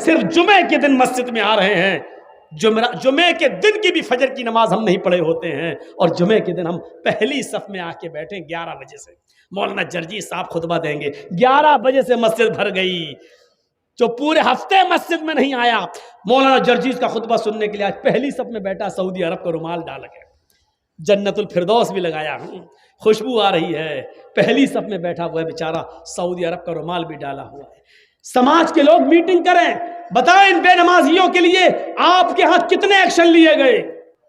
صرف جمعے کے دن مسجد میں آ رہے ہیں. جمعے کے دن کی بھی فجر کی نماز ہم نہیں پڑھے ہوتے ہیں, اور جمعے کے دن ہم پہلی صف میں آ کے بیٹھے 11 بجے سے. مولانا جرجیس صاحب خطبہ دیں گے, 11 بجے سے مسجد بھر گئی. جو پورے ہفتے مسجد میں نہیں آیا, مولانا جرجیس کا خطبہ سننے کے لیے آج پہلی صف میں بیٹھا, سعودی عرب کا رومال ڈال کے, جنت الفردوس بھی لگایا, خوشبو آ رہی ہے, پہلی صف میں بیٹھا ہوا ہے بیچارہ, سعودی عرب کا رومال بھی ڈالا ہوا ہے. سماج کے لوگ میٹنگ کریں, بتائیں ان بے نمازیوں کے لیے آپ کے ہاں کتنے ایکشن لیے گئے.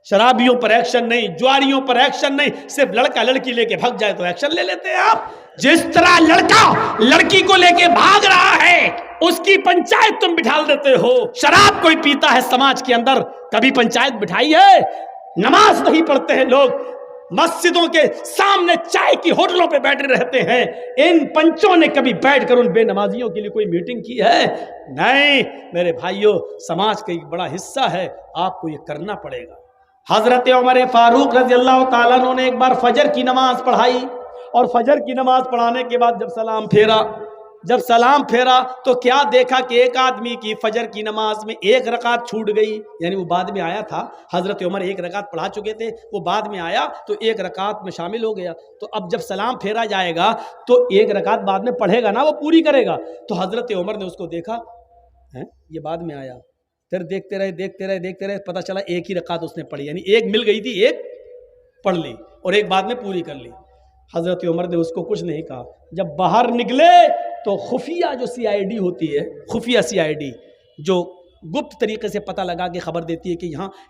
شرابیوں پر ایکشن نہیں, جواریوں پر ایکشن نہیں, صرف لڑکا لڑکی لے کے بھگ جائے تو ایکشن لے لیتے ہیں آپ. جس طرح لڑکا لڑکی کو لے کے بھاگ رہا ہے اس کی پنچایت تم بٹھا دیتے ہو. شراب کوئی پیتا ہے سماج کے اندر, کبھی پنچایت بٹھائی ہے؟ نماز نہیں پڑھتے ہیں لوگ, مسجدوں کے سامنے چائے کی ہوٹلوں پہ بیٹھے رہتے ہیں. ان پنچوں نے کبھی بیٹھ کر ان بے نمازیوں کے لیے کوئی میٹنگ کی ہے؟ نہیں میرے بھائیوں, سماج کا ایک بڑا حصہ ہے, آپ کو یہ کرنا پڑے گا. حضرت عمر فاروق رضی اللہ تعالیٰ عنہ نے ایک بار فجر کی نماز پڑھائی, اور فجر کی نماز پڑھانے کے بعد جب سلام پھیرا تو کیا دیکھا کہ ایک آدمی کی فجر کی نماز میں ایک رکعت چھوٹ گئی. یعنی وہ بعد میں آیا تھا, حضرت عمر ایک رکعت پڑھا چکے تھے, وہ بعد میں آیا تو ایک رکعت میں شامل ہو گیا. تو اب جب سلام پھیرا جائے گا تو ایک رکعت بعد میں پڑھے گا نا, وہ پوری کرے گا. تو حضرت عمر نے اس کو دیکھا, یہ بعد میں آیا, پھر دیکھتے رہے, پتہ چلا ایک ہی رکعت اس نے پڑھی, یعنی ایک مل گئی تھی, ایک پڑھ لی اور ایک بعد میں پوری کر لی. حضرت عمر نے اس کو کچھ نہیں کہا. جب باہر نکلے تو خفیہ جو CID ہوتی ہے, خفیہ CID جو گپت طریقے سے پتہ لگا کے خبر دیتی ہے کہ یہاں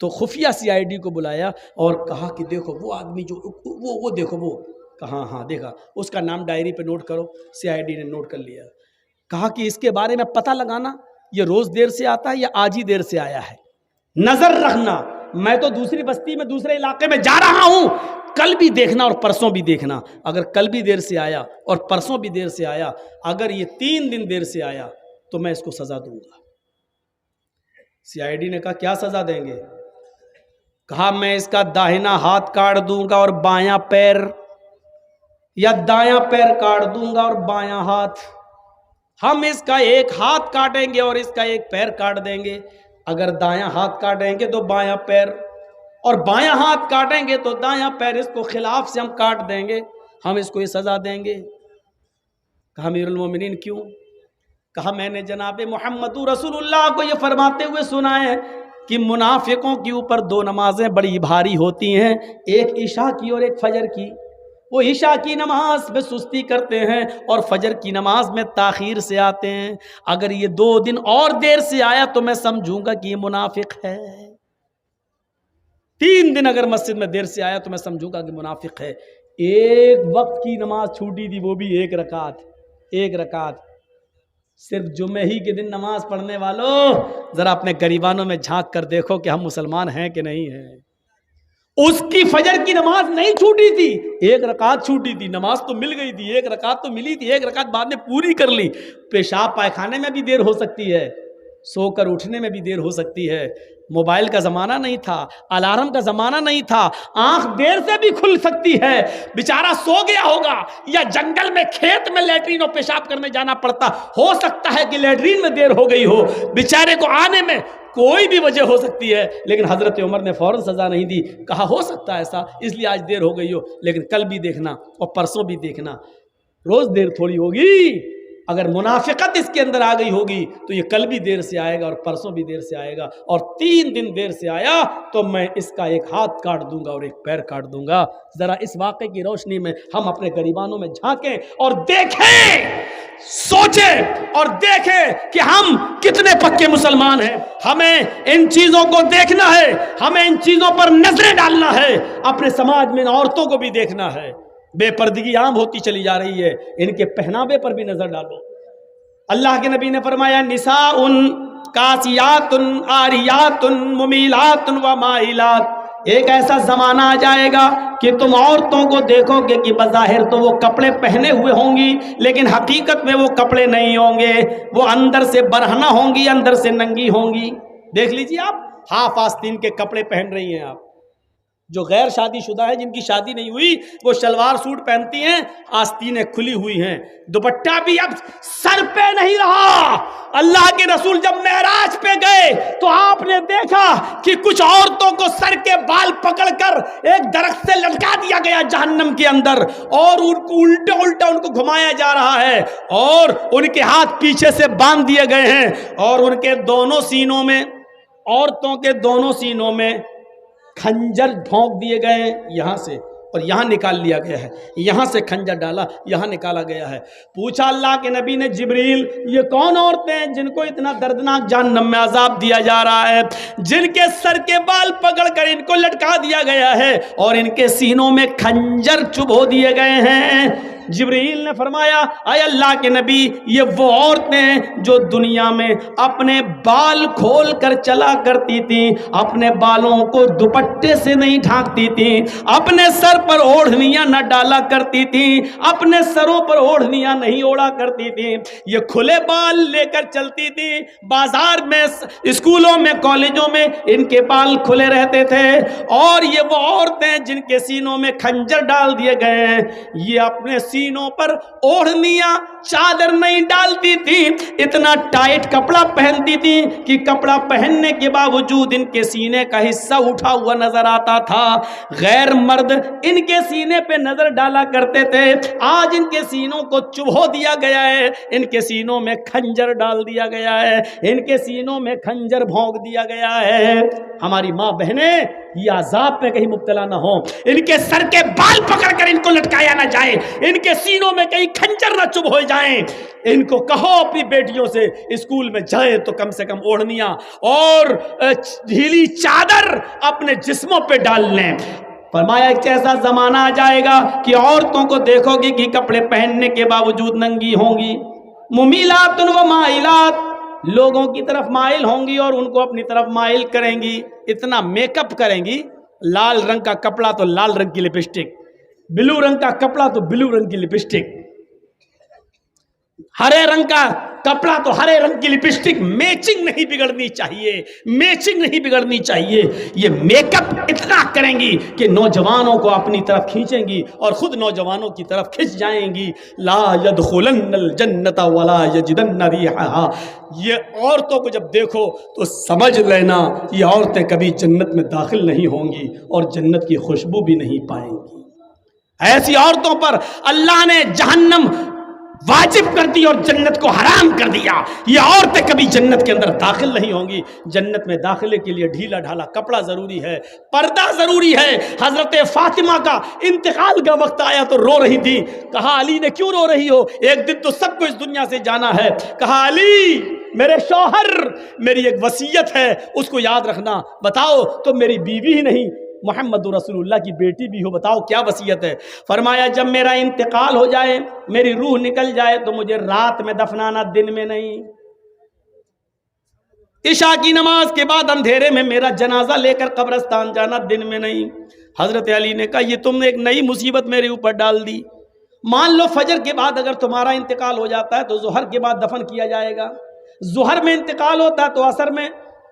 تو خفیہ CID کو بلایا اور کہا کہ دیکھو وہ آدمی جو وہ دیکھو, وہ کہاں, ہاں دیکھا, اس کا نام ڈائری پہ نوٹ کرو. CID نے نوٹ کر لیا. کہا کہ اس کے بارے میں پتہ لگانا, یہ روز دیر سے آتا ہے یا آج ہی دیر سے آیا ہے, نظر رکھنا. میں تو دوسری بستی میں دوسرے علاقے میں جا رہا ہوں, کل بھی دیکھنا اور پرسوں بھی دیکھنا. اگر کل بھی دیر سے آیا اور پرسوں بھی دیر سے آیا, اگر یہ 3 دن دیر سے آیا تو میں اس کو سزا دوں گا. CID نے کہا کیا سزا دیں گے؟ کہا میں اس کا داہنا ہاتھ کاٹ دوں گا اور بایاں پیر, یا دایاں پیر کاٹ دوں گا اور بایاں ہاتھ. ہم اس کا ایک ہاتھ کاٹیں گے اور اس کا ایک پیر کاٹ دیں گے. اگر دایاں ہاتھ کاٹیں گے تو بایاں پیر, اور بایاں ہاتھ کاٹیں گے تو دایاں پیر, اس کو خلاف سے ہم کاٹ دیں گے, ہم اس کو یہ سزا دیں گے. کہا امیر المومنین کیوں؟ کہا میں نے جناب محمد رسول اللہ کو یہ فرماتے ہوئے سنا ہے کہ منافقوں کے اوپر 2 نمازیں بڑی بھاری ہوتی ہیں, ایک عشاء کی اور ایک فجر کی. وہ عشاء کی نماز میں سستی کرتے ہیں اور فجر کی نماز میں تاخیر سے آتے ہیں. اگر یہ 2 دن اور دیر سے آیا تو میں سمجھوں گا کہ یہ منافق ہے. 3 دن اگر مسجد میں دیر سے آیا تو میں سمجھوں گا کہ منافق ہے. ایک وقت کی نماز چھوٹی تھی, وہ بھی ایک رکعت. صرف جمعے ہی کے دن نماز پڑھنے والوں, ذرا اپنے گریبانوں میں جھانک کر دیکھو کہ ہم مسلمان ہیں کہ نہیں ہیں. اس کی فجر کی نماز نہیں چھوٹی تھی, ایک رکعت چھوٹی تھی. نماز تو مل گئی تھی, ایک رکعت تو ملی تھی, ایک رکعت بعد میں پوری کر لی. پیشاب پائخانے میں بھی دیر ہو سکتی ہے, سو کر اٹھنے میں بھی دیر ہو سکتی ہے. موبائل کا زمانہ نہیں تھا, الارم کا زمانہ نہیں تھا, آنکھ دیر سے بھی کھل سکتی ہے. بیچارہ سو گیا ہوگا یا جنگل میں کھیت میں لیٹرین اور پیشاب کرنے جانا پڑتا, ہو سکتا ہے کہ لیٹرین میں دیر ہو گئی ہو, بیچارے کو آنے میں کوئی بھی وجہ ہو سکتی ہے. لیکن حضرت عمر نے فوراً سزا نہیں دی, کہا ہو سکتا ہے ایسا, اس لیے آج دیر ہو گئی ہو, لیکن کل بھی دیکھنا اور پرسوں بھی دیکھنا, روز دیر تھوڑی ہوگی. اگر منافقت اس کے اندر آ گئی ہوگی تو یہ کل بھی دیر سے آئے گا اور پرسوں بھی دیر سے آئے گا, اور 3 دن دیر سے آیا تو میں اس کا ایک ہاتھ کاٹ دوں گا اور ایک پیر کاٹ دوں گا. ذرا اس واقعے کی روشنی میں ہم اپنے گریبانوں میں جھانکیں اور دیکھیں, سوچیں اور دیکھیں کہ ہم کتنے پکے مسلمان ہیں. ہمیں ان چیزوں کو دیکھنا ہے, ہمیں ان چیزوں پر نظریں ڈالنا ہے. اپنے سماج میں ان عورتوں کو بھی دیکھنا ہے, بے پردگی عام ہوتی چلی جا رہی ہے, ان کے پہناوے پر بھی نظر ڈالو. اللہ کے نبی نے فرمایا نساء کاسیات عاریات ممیلات و مائلات. ایک ایسا زمانہ آ جائے گا کہ تم عورتوں کو دیکھو گے کہ بظاہر تو وہ کپڑے پہنے ہوئے ہوں گی, لیکن حقیقت میں وہ کپڑے نہیں ہوں گے, وہ اندر سے برہنہ ہوں گی, اندر سے ننگی ہوں گی. دیکھ لیجیے آپ, ہاف آستین کے کپڑے پہن رہی ہیں آپ, جو غیر شادی شدہ ہے، جن کی شادی نہیں ہوئی، وہ شلوار سوٹ پہنتی ہیں، آستینیں کھلی ہوئی ہیں، دوپٹہ بھی اب سر پہ نہیں رہا۔ اللہ کے رسول جب معراج پہ گئے تو آپ نے دیکھا کہ کچھ عورتوں کو سر کے بال پکڑ کر ایک درخت سے لٹکا دیا گیا جہنم کے اندر، اور ان کو الٹا الٹا ان کو گھمایا جا رہا ہے، اور ان کے ہاتھ پیچھے سے باندھ دیے گئے ہیں، اور ان کے دونوں سینوں میں، عورتوں کے دونوں سینوں میں کھنجر بھونک دیے گئے ہیں یہاں سے، اور یہاں نکال لیا گیا ہے، یہاں سے کھنجر ڈالا، یہاں نکالا گیا ہے۔ پوچھا اللہ کے نبی نے، جبریل یہ کون عورتیں ہیں جن کو اتنا دردناک جہنم میں عذاب دیا جا رہا ہے، جن کے سر کے بال پکڑ کر ان کو لٹکا دیا گیا ہے اور ان کے سینوں میں کھنجر چبھو دیے گئے ہیں؟ جبریل نے فرمایا، اے اللہ کے نبی، یہ وہ عورتیں ہیں جو دنیا میں اپنے بال کھول کر چلا کرتی تھیں، اپنے بالوں کو دوپٹے سے نہیں ڈھانکتی تھیں، اپنے سر پر اوڑھنیاں نہ ڈالا کرتی تھیں، اپنے سروں پر اوڑھنیاں نہیں اوڑا کرتی تھیں، یہ کھلے بال لے کر چلتی تھیں، بازار میں، اسکولوں میں، کالجوں میں ان کے بال کھلے رہتے تھے۔ اور یہ وہ عورتیں جن کے سینوں میں کھنجر ڈال دیے گئے ہیں، یہ اپنے سینوں پر اوڑھنیاں، چادر نہیں ڈالتی تھی، اتنا ٹائٹ کپڑا پہنتی تھی کہ کپڑا پہننے کے باوجود ان کے سینے کا حصہ اٹھا ہوا نظر آتا تھا۔ غیر مرد ان کے سینے پہ نظر ڈالا کرتے تھے، آج ان کے سینوں کو چبھو دیا گیا ہے، ان کے سینوں میں کھنجر ڈال دیا گیا ہے، ان کے سینوں میں کھنجر بھونک دیا گیا ہے۔ ہماری ماں بہنیں یہ عذاب پہ کہیں مبتلا نہ ہوں، ان کے سر کے بال پکڑ کر ان کو لٹکایا نہ جائے، ان کے سینوں میں کہیں کھنجر نہ چبھ ہو جائیں۔ ان کو کہو اپنی بیٹیوں سے اسکول میں جائیں تو کم سے کم اوڑھنیاں اور ڈھیلی چادر اپنے جسموں پہ ڈال لیں۔ فرمایا ایک ایسا زمانہ آ جائے گا کہ عورتوں کو دیکھو گی کہ کپڑے پہننے کے باوجود ننگی ہوں گی، ممیلات و مائلات، لوگوں کی طرف مائل ہوں گی اور ان کو اپنی طرف مائل کریں گی، اتنا میک اپ کریں گی، لال رنگ کا کپڑا تو لال رنگ کی لپسٹک، بلو رنگ کا کپڑا تو بلو رنگ کی لپسٹک، ہرے رنگ کا کپڑا تو ہرے رنگ کی لپسٹک، میچنگ نہیں بگڑنی چاہیے، میچنگ نہیں بگڑنی چاہیے۔ یہ میک اپ اتنا کریں گی کہ نوجوانوں کو اپنی طرف کھینچیں گی اور خود نوجوانوں کی طرف کھنچ جائیں گی۔ لا يدخلن الجنت ولا یجدن ریحھا، یہ عورتوں کو جب دیکھو تو سمجھ لینا یہ عورتیں کبھی جنت میں داخل نہیں ہوں گی اور جنت کی خوشبو بھی نہیں پائیں گی۔ ایسی عورتوں پر اللہ نے جہنم واجب کر دی اور جنت کو حرام کر دیا، یہ عورتیں کبھی جنت کے اندر داخل نہیں ہوں گی۔ جنت میں داخلے کے لیے ڈھیلا ڈھالا کپڑا ضروری ہے، پردہ ضروری ہے۔ حضرت فاطمہ کا انتقال کا وقت آیا تو رو رہی تھی، کہا علی نے کیوں رو رہی ہو، ایک دن تو سب کو اس دنیا سے جانا ہے۔ کہا علی میرے شوہر، میری ایک وصیت ہے اس کو یاد رکھنا۔ بتاؤ تو میری بیوی ہی نہیں، محمد رسول اللہ کی بیٹی بھی ہو، بتاؤ کیا وصیت ہے؟ فرمایا جب میرا انتقال ہو جائے، میری روح نکل جائے تو مجھے رات میں دفنانا، دن میں نہیں۔ عشاء کی نماز کے بعد اندھیرے میں میرا جنازہ لے کر قبرستان جانا، دن میں نہیں۔ حضرت علی نے کہا یہ تم نے ایک نئی مصیبت میرے اوپر ڈال دی۔ مان لو فجر کے بعد اگر تمہارا انتقال ہو جاتا ہے تو ظہر کے بعد دفن کیا جائے گا، ظہر میں انتقال ہوتا ہے تو عصر میں،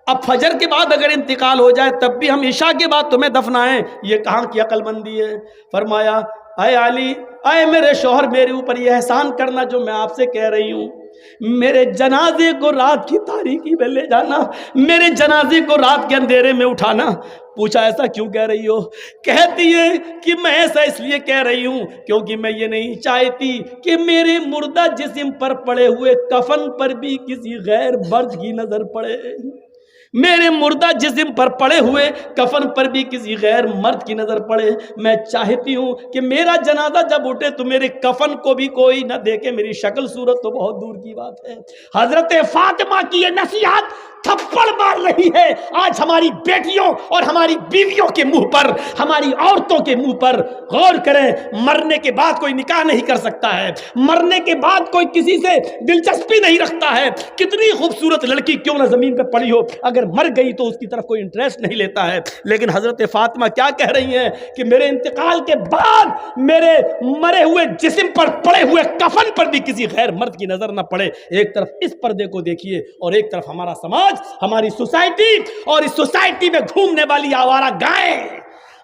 اب فجر کے بعد اگر انتقال ہو جائے تب بھی ہم عشاء کے بعد تمہیں دفنائیں، یہ کہاں کی عقل مندی ہے؟ فرمایا اے علی، اے میرے شوہر، میرے اوپر یہ احسان کرنا جو میں آپ سے کہہ رہی ہوں، میرے جنازے کو رات کی تاریکی میں لے جانا، میرے جنازے کو رات کے اندھیرے میں اٹھانا۔ پوچھا ایسا کیوں کہہ رہی ہو؟ کہتی ہے کہ میں ایسا اس لیے کہہ رہی ہوں کیونکہ میں یہ نہیں چاہتی کہ میرے مردہ جسم پر پڑے ہوئے کفن پر بھی کسی غیر مرد کی نظر پڑے، میرے مردہ جسم پر پڑے ہوئے کفن پر بھی کسی غیر مرد کی نظر پڑے۔ میں چاہتی ہوں کہ میرا جنازہ جب اٹھے تو میرے کفن کو بھی کوئی نہ دیکھے، میری شکل صورت تو بہت دور کی بات ہے۔ حضرت فاطمہ کی یہ نصیحت تھپڑ مار رہی ہے آج ہماری بیٹیوں اور ہماری بیویوں کے منہ پر، ہماری عورتوں کے منہ پر۔ غور کریں، مرنے کے بعد کوئی نکاح نہیں کر سکتا ہے، مرنے کے بعد کوئی کسی سے دلچسپی نہیں رکھتا ہے، کتنی خوبصورت لڑکی کیوں نہ زمین پہ پڑی ہو، اگر مر گئی تو اس کی طرف کوئی انٹرسٹ نہیں لیتا ہے۔ لیکن حضرت فاطمہ کیا کہہ رہی ہیں کہ میرے انتقال کے بعد میرے مرے ہوئے جسم پر پڑے ہوئے کفن پر بھی کسی غیر مرد کی نظر نہ پڑے۔ ایک طرف اس پردے کو دیکھیے اور ایک طرف ہمارا سماج، ہماری سوسائٹی، اور اس سوسائٹی میں گھومنے والی آوارہ گائیں۔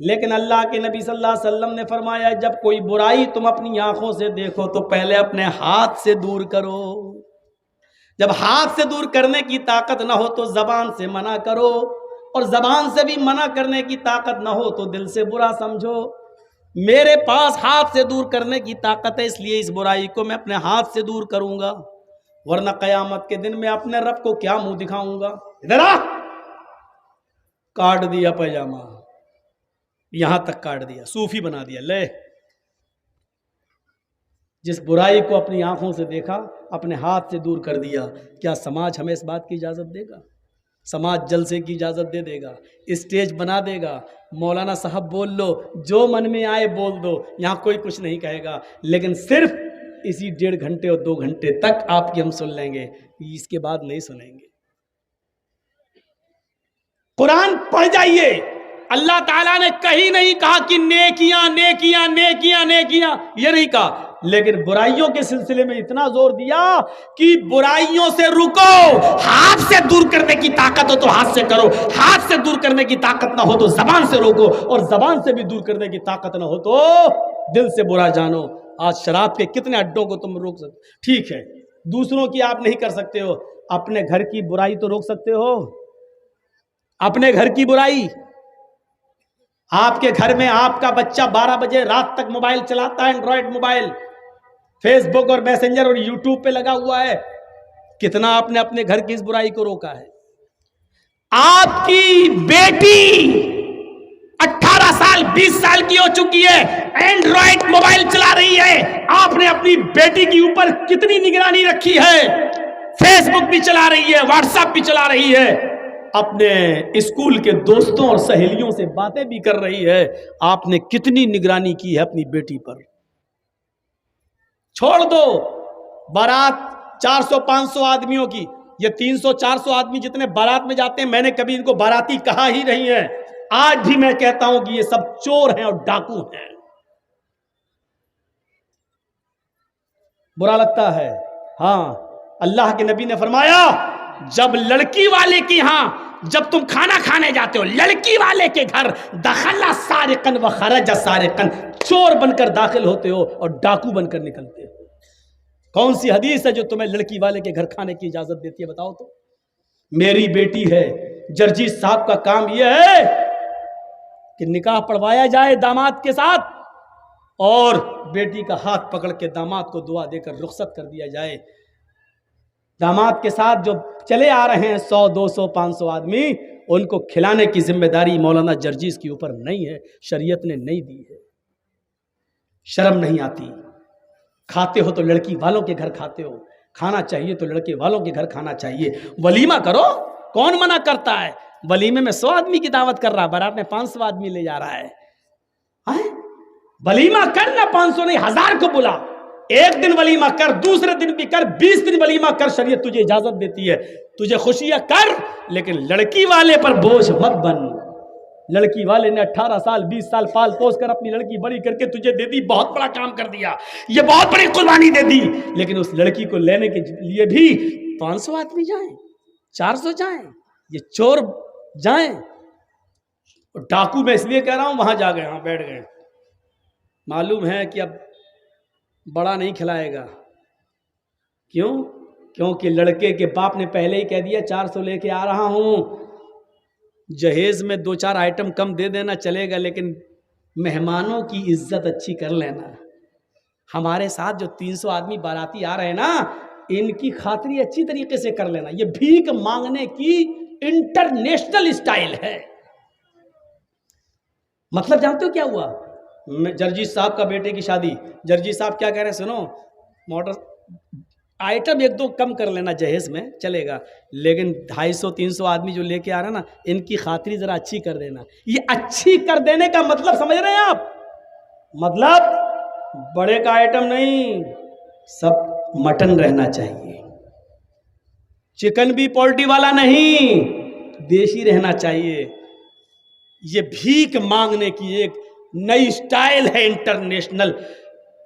لیکن اللہ کے نبی صلی اللہ علیہ وسلم نے فرمایا جب کوئی برائی تم اپنی آنکھوں سے دیکھو تو پہلے اپنے ہاتھ سے دور کرو، جب ہاتھ سے دور کرنے کی طاقت نہ ہو تو زبان سے منع کرو، اور زبان سے بھی منع کرنے کی طاقت نہ ہو تو دل سے برا سمجھو۔ میرے پاس ہاتھ سے دور کرنے کی طاقت ہے، اس لیے اس برائی کو میں اپنے ہاتھ سے دور کروں گا، ورنہ قیامت کے دن میں اپنے رب کو کیا منہ دکھاؤں گا۔ ادھر آ، کاٹ دیا پیجامہ، یہاں تک کاٹ دیا، صوفی بنا دیا، لے۔ جس برائی کو اپنی آنکھوں سے دیکھا اپنے ہاتھ سے دور کر دیا، کیا سماج ہمیں اس بات کی اجازت دے گا؟ سماج جلسے کی اجازت دے گا، اسٹیج بنا دے گا، مولانا صاحب بول لو، جو من میں آئے بول دو، یہاں کوئی کچھ نہیں کہے گا، لیکن صرف اسی 1.5 گھنٹے اور 2 گھنٹے تک آپ کی ہم سن لیں گے، اس کے بعد نہیں سنیں گے۔ قرآن پڑھ جائیے، اللہ تعالیٰ نے کہیں نہیں کہا کہ نیکیاں نیکیاں نیکیاں نیکیاں، یہ نہیں کہا، لیکن برائیوں کے سلسلے میں اتنا زور دیا کہ برائیوں سے رکو، ہاتھ سے دور کرنے کی طاقت ہو تو ہاتھ سے کرو، ہاتھ سے دور کرنے کی طاقت نہ ہو تو زبان سے روکو، اور زبان سے بھی دور کرنے کی طاقت نہ ہو تو دل سے برا جانو۔ آج شراب کے کتنے اڈوں کو تم روک سکتے، ٹھیک ہے دوسروں کی آپ نہیں کر سکتے ہو، اپنے گھر کی برائی تو روک سکتے ہو، اپنے گھر کی برائی۔ آپ کے گھر میں آپ کا بچہ 12 بجے رات تک موبائل چلاتا ہے، اینڈرائڈ موبائل، فیس بک اور میسنجر اور یوٹیوب پہ لگا ہوا ہے، کتنا آپ نے اپنے گھر کی اس برائی کو روکا ہے؟ آپ کی بیٹی 18 سال 20 سال کی ہو چکی ہے، اینڈرائڈ موبائل چلا رہی ہے، آپ نے اپنی بیٹی کے اوپر کتنی نگرانی رکھی ہے؟ فیس بک بھی چلا رہی ہے، واٹس ایپ بھی چلا رہی ہے، اپنے اسکول کے دوستوں اور سہیلیوں سے باتیں بھی کر رہی ہے، آپ نے کتنی نگرانی کی ہے اپنی بیٹی پر؟ چھوڑ دو بارات 400-500 آدمیوں کی، یہ 300-400 آدمی جتنے بارات میں جاتے ہیں، میں نے کبھی ان کو باراتی کہا ہی نہیں ہے، آج بھی میں کہتا ہوں کہ یہ سب چور ہیں اور ڈاکو ہیں۔ برا لگتا ہے، ہاں اللہ کے نبی نے فرمایا جب لڑکی والے کی ہاں، جب تم کھانا کھانے جاتے ہو لڑکی والے کے گھر، دخل سارقن و خرج سارقن، چور بن کر داخل ہوتے ہو اور ڈاکو بن کر نکلتے ہو۔ کون سی حدیث ہے جو تمہیں لڑکی والے کے گھر کھانے کی اجازت دیتی ہے؟ بتاؤ تو۔ میری بیٹی ہے، جرجیت صاحب کا کام یہ ہے کہ نکاح پڑھوایا جائے داماد کے ساتھ، اور بیٹی کا ہاتھ پکڑ کے داماد کو دعا دے کر رخصت کر دیا جائے۔ داماد کے ساتھ جو چلے آ رہے ہیں 100 200 500 آدمی، ان کو کھلانے کی ذمہ داری مولانا جرجیز کے اوپر نہیں ہے، شریعت نے نہیں دی ہے۔ شرم نہیں آتی؟ کھاتے ہو تو لڑکی والوں کے گھر کھاتے ہو، کھانا چاہیے تو لڑکے والوں کے گھر کھانا چاہیے۔ ولیمہ کرو، کون منع کرتا ہے؟ ولیمے میں 100 آدمی کی دعوت کر رہا، بارات میں 500 آدمی لے جا رہا ہے۔ ولیمہ کر نہ 500 نہیں 1000 کو بلا، ایک دن ولیمہ کر، دوسرے دن بھی کر، 20 دن ولیمہ کر، شریعت تجھے اجازت دیتی ہے، تجھے خوشیاں کر، لیکن لڑکی والے پر بوجھ مت بن۔ لڑکی والے نے 18 سال 20 سال پال پوس کر اپنی لڑکی بڑی کر کے تجھے دے دی، بہت بڑا کام کر دیا، یہ بہت بڑی قربانی دے دی، لیکن اس لڑکی کو لینے کے لیے بھی 500 آدمی جائیں، 400 جائیں، یہ چور جائیں۔ ڈاکو میں اس لیے کہہ رہا ہوں، وہاں جا گئے، وہاں بیٹھ گئے، معلوم ہے کہ اب بڑا نہیں کھلائے گا۔ کیوں؟ کیونکہ لڑکے کے باپ نے پہلے ہی کہہ دیا 400 لے کے آ رہا ہوں، جہیز میں 2-4 آئٹم کم دے دینا چلے گا، لیکن مہمانوں کی عزت اچھی کر لینا۔ ہمارے ساتھ جو 300 آدمی باراتی آ رہے ہیں نا، ان کی خاطری اچھی طریقے سے کر لینا۔ یہ بھیک مانگنے کی انٹرنیشنل اسٹائل ہے۔ مطلب جانتے ہو کیا ہوا؟ جرجیت صاحب کا بیٹے کی شادی، جرجیت صاحب کیا کہہ رہے ہیں؟ سنو، موٹر آئٹم 1-2 کم کر لینا جہیز میں چلے گا، لیکن 250-300 آدمی جو لے کے آ رہا ہے نا، ان کی خاطری ذرا اچھی کر دینا۔ یہ اچھی کر دینے کا مطلب سمجھ رہے ہیں آپ؟ مطلب بڑے کا آئٹم نہیں، سب مٹن رہنا چاہیے، چکن بھی پولٹری والا نہیں، دیسی رہنا چاہیے۔ یہ بھیک مانگنے کی ایک نئی اسٹائل ہے، انٹرنیشنل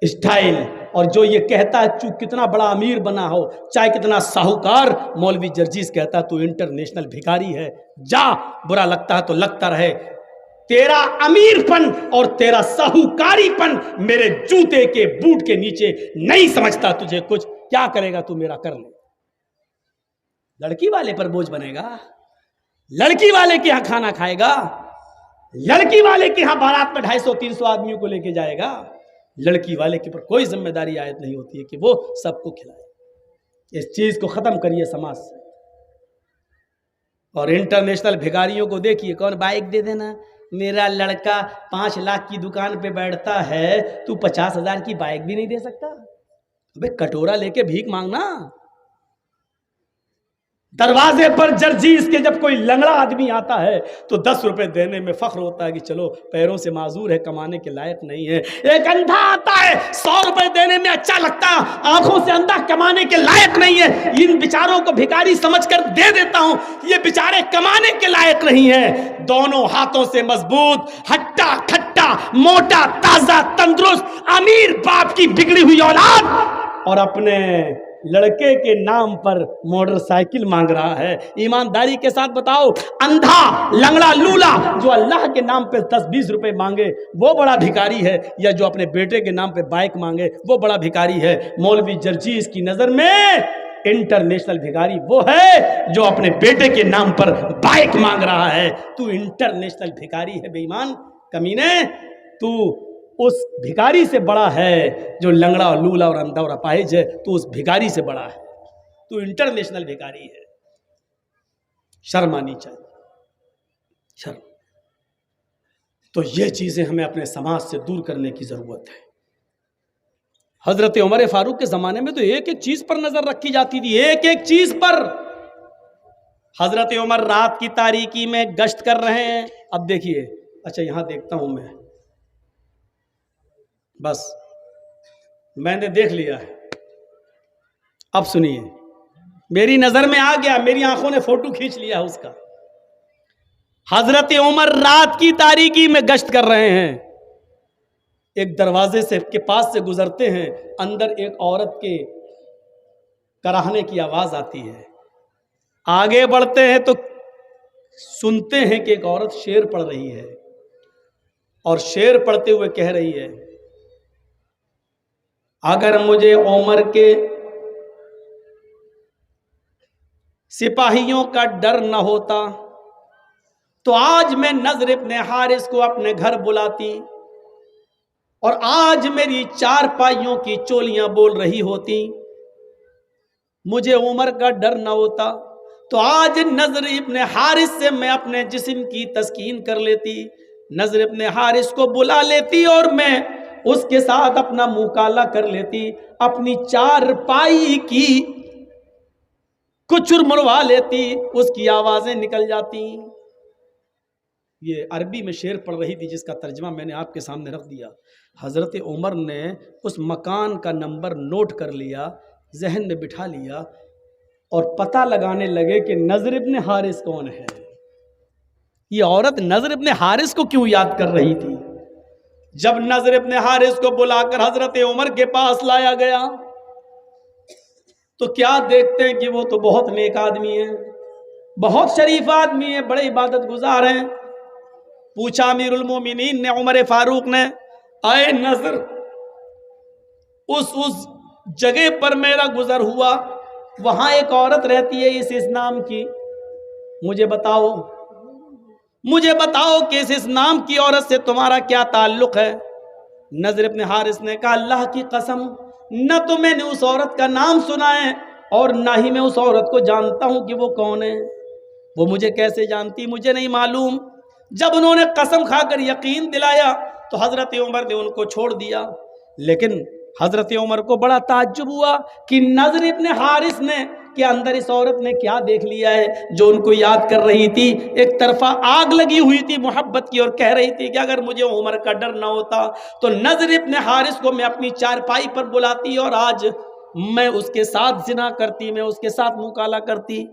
اسٹائل۔ اور جو یہ کہتا ہے کتنا بڑا امیر بنا ہو، چاہے کتنا ساہوکار، مولوی جرجیز کہتا ہے تو انٹرنیشنل بھکاری ہے، جا، برا لگتا ہے تو لگتا رہے، تیرا امیر پن اور تیرا ساہوکاری پن میرے جوتے کے بوٹ کے نیچے نہیں سمجھتا تجھے کچھ. کیا کرے گا تو میرا کر لے. لڑکی والے پر بوجھ بنے گا, لڑکی والے کے یہاں کھانا کھائے گا, لڑکی والے کے یہاں بارات میں 250-300 آدمیوں کو لے کے جائے گا. لڑکی والے کے پر کوئی ذمہ داری عائد نہیں ہوتی ہے کہ وہ سب کو کھلائے. اس چیز کو ختم کریے سماج سے. اور انٹرنیشنل بھکاریوں کو دیکھیے, کون بائک دے دینا, میرا لڑکا 5 لاکھ کی دکان پہ بیٹھتا ہے, تو 50,000 کی بائک بھی نہیں دے سکتا. ابے کٹورا لے کے بھیک مانگنا. دروازے پر جرجیز کے جب کوئی لنگڑا آدمی آتا ہے تو 10 روپے دینے میں فخر ہوتا ہے کہ چلو پیروں سے معذور ہے, کمانے کے لائق نہیں ہے. ایک اندھا آتا ہے 100 روپے دینے میں اچھا لگتا, آنکھوں سے اندھا, کمانے کے لائق نہیں ہے. ان بیچاروں کو بھکاری سمجھ کر دے دیتا ہوں, یہ بیچارے کمانے کے لائق نہیں ہیں. دونوں ہاتھوں سے مضبوط, ہٹا کھٹا, موٹا تازہ تندرست امیر باپ کی بگڑی ہوئی اولاد, اور اپنے لڑکے کے نام پر موٹر سائیکل مانگ رہا ہے. ایمانداری کے ساتھ بتاؤ, اندھا لنگڑا لولا جو اللہ کے نام پہ 10-20 روپے مانگے وہ بڑا بھکاری ہے, یا جو اپنے بیٹے کے نام پہ بائک مانگے وہ بڑا بھکاری ہے؟ مولوی جرجیز کی نظر میں انٹرنیشنل بھکاری وہ ہے جو اپنے بیٹے کے نام پر بائک مانگ رہا ہے. تو انٹرنیشنل بھکاری ہے بے ایمان کمینے. تو اس بھکاری سے بڑا ہے جو لنگڑا اور لولا اور اندھا اور اپاہج ہے. تو اس بھکاری سے بڑا ہے, تو انٹرنیشنل بھکاری ہے. شرم آنی چاہیے, شرم. تو یہ چیزیں ہمیں اپنے سماج سے دور کرنے کی ضرورت ہے. حضرت عمر فاروق کے زمانے میں تو ایک ایک چیز پر نظر رکھی جاتی تھی, ایک ایک چیز پر. حضرت عمر رات کی تاریکی میں گشت کر رہے ہیں. اب دیکھیے, اچھا یہاں دیکھتا ہوں میں, بس میں نے دیکھ لیا ہے. اب سنیے, میری نظر میں آ گیا, میری آنکھوں نے فوٹو کھینچ لیا اس کا. حضرت عمر رات کی تاریکی میں گشت کر رہے ہیں. ایک دروازے سے کے پاس سے گزرتے ہیں, اندر ایک عورت کے کراہنے کی آواز آتی ہے. آگے بڑھتے ہیں تو سنتے ہیں کہ ایک عورت شعر پڑھ رہی ہے, اور شعر پڑھتے ہوئے کہہ رہی ہے, اگر مجھے عمر کے سپاہیوں کا ڈر نہ ہوتا تو آج میں نضر ابن حارث کو اپنے گھر بلاتی, اور آج میری 4 پائیوں کی چولیاں بول رہی ہوتی. مجھے عمر کا ڈر نہ ہوتا تو آج نضر ابن حارث سے میں اپنے جسم کی تسکین کر لیتی, نضر ابن حارث کو بلا لیتی اور میں اس کے ساتھ اپنا منہ کالا کر لیتی, اپنی 4 پائی کی کچر مروا لیتی, اس کی آوازیں نکل جاتی. یہ عربی میں شعر پڑھ رہی تھی جس کا ترجمہ میں نے آپ کے سامنے رکھ دیا. حضرت عمر نے اس مکان کا نمبر نوٹ کر لیا, ذہن میں بٹھا لیا, اور پتہ لگانے لگے کہ نضر ابن حارث کون ہے. یہ عورت نضر ابن حارث کو کیوں یاد کر رہی تھی؟ جب نضر ابن حارث کو بلا کر حضرت عمر کے پاس لایا گیا تو کیا دیکھتے ہیں کہ وہ تو بہت نیک آدمی ہے, بہت شریف آدمی ہے, بڑے عبادت گزار ہیں. پوچھا امیر المومنین نے, عمر فاروق نے, اے نضر, اس جگہ پر میرا گزر ہوا, وہاں ایک عورت رہتی ہے اس نام کی, مجھے بتاؤ کہ اس نام کی عورت سے تمہارا کیا تعلق ہے؟ نضر ابن حارث نے کہا, اللہ کی قسم نہ تو میں نے اس عورت کا نام سنا ہے اور نہ ہی میں اس عورت کو جانتا ہوں کہ وہ کون ہے. وہ مجھے کیسے جانتی, مجھے نہیں معلوم. جب انہوں نے قسم کھا کر یقین دلایا تو حضرت عمر نے ان کو چھوڑ دیا. لیکن حضرت عمر کو بڑا تعجب ہوا کہ نضر ابن حارث نے کہ اندر اس عورت نے کیا دیکھ لیا ہے جو ان کو یاد کر رہی تھی. ایک طرفہ آگ لگی ہوئی تھی محبت کی, اور کہہ رہی تھی کہ اگر مجھے عمر کا ڈر نہ ہوتا تو نضر ابن حارث کو میں اپنی 4 پائی پر بلاتی اور آج میں اس کے ساتھ زنا کرتی, میں اس کے ساتھ منہ کالا کرتی.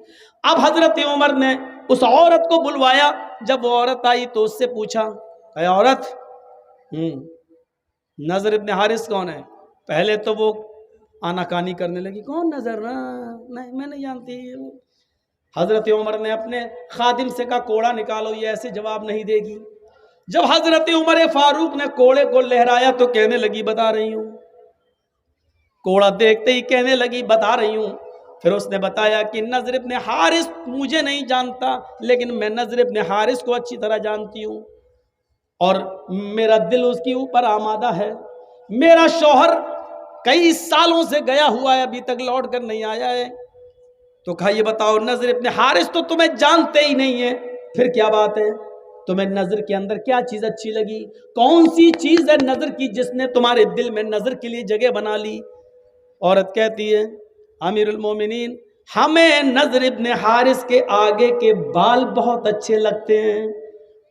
اب حضرت عمر نے اس عورت کو بلوایا. جب وہ عورت آئی تو اس سے پوچھا, اے عورت, نضر ابن حارث کون ہے؟ پہلے تو وہ آناکانی کرنے لگی, کون نظر, نہیں میں نہیں جانتی. حضرت عمر نے اپنے خادم سے کہا, کوڑا نکالو, یہ ایسے جواب نہیں دے گی. جب حضرت عمر فاروق نے کوڑے کو لہرایا تو کہنے لگی بتا رہی ہوں، کوڑا دیکھتے ہی کہنے لگی بتا رہی ہوں۔ پھر اس نے بتایا کہ نضر ابن حارث مجھے نہیں جانتا، لیکن میں نضر ابن حارث کو اچھی طرح جانتی ہوں، اور میرا دل اس کے اوپر آمادہ ہے۔ میرا شوہر کئی سالوں سے گیا ہوا ہے، ابھی تک لوٹ کر نہیں آیا ہے۔ تو کہا یہ بتاؤ نضر ابن حارث تو تمہیں جانتے ہی نہیں ہے، پھر کیا بات ہے؟ تمہیں نظر کے اندر کیا چیز اچھی لگی؟ کون سی چیز ہے نظر کی جس نے تمہارے دل میں نظر کے لیے جگہ بنا لی؟ عورت کہتی ہے امیر المومنین ہمیں نضر ابن حارث کے آگے کے بال بہت اچھے لگتے ہیں،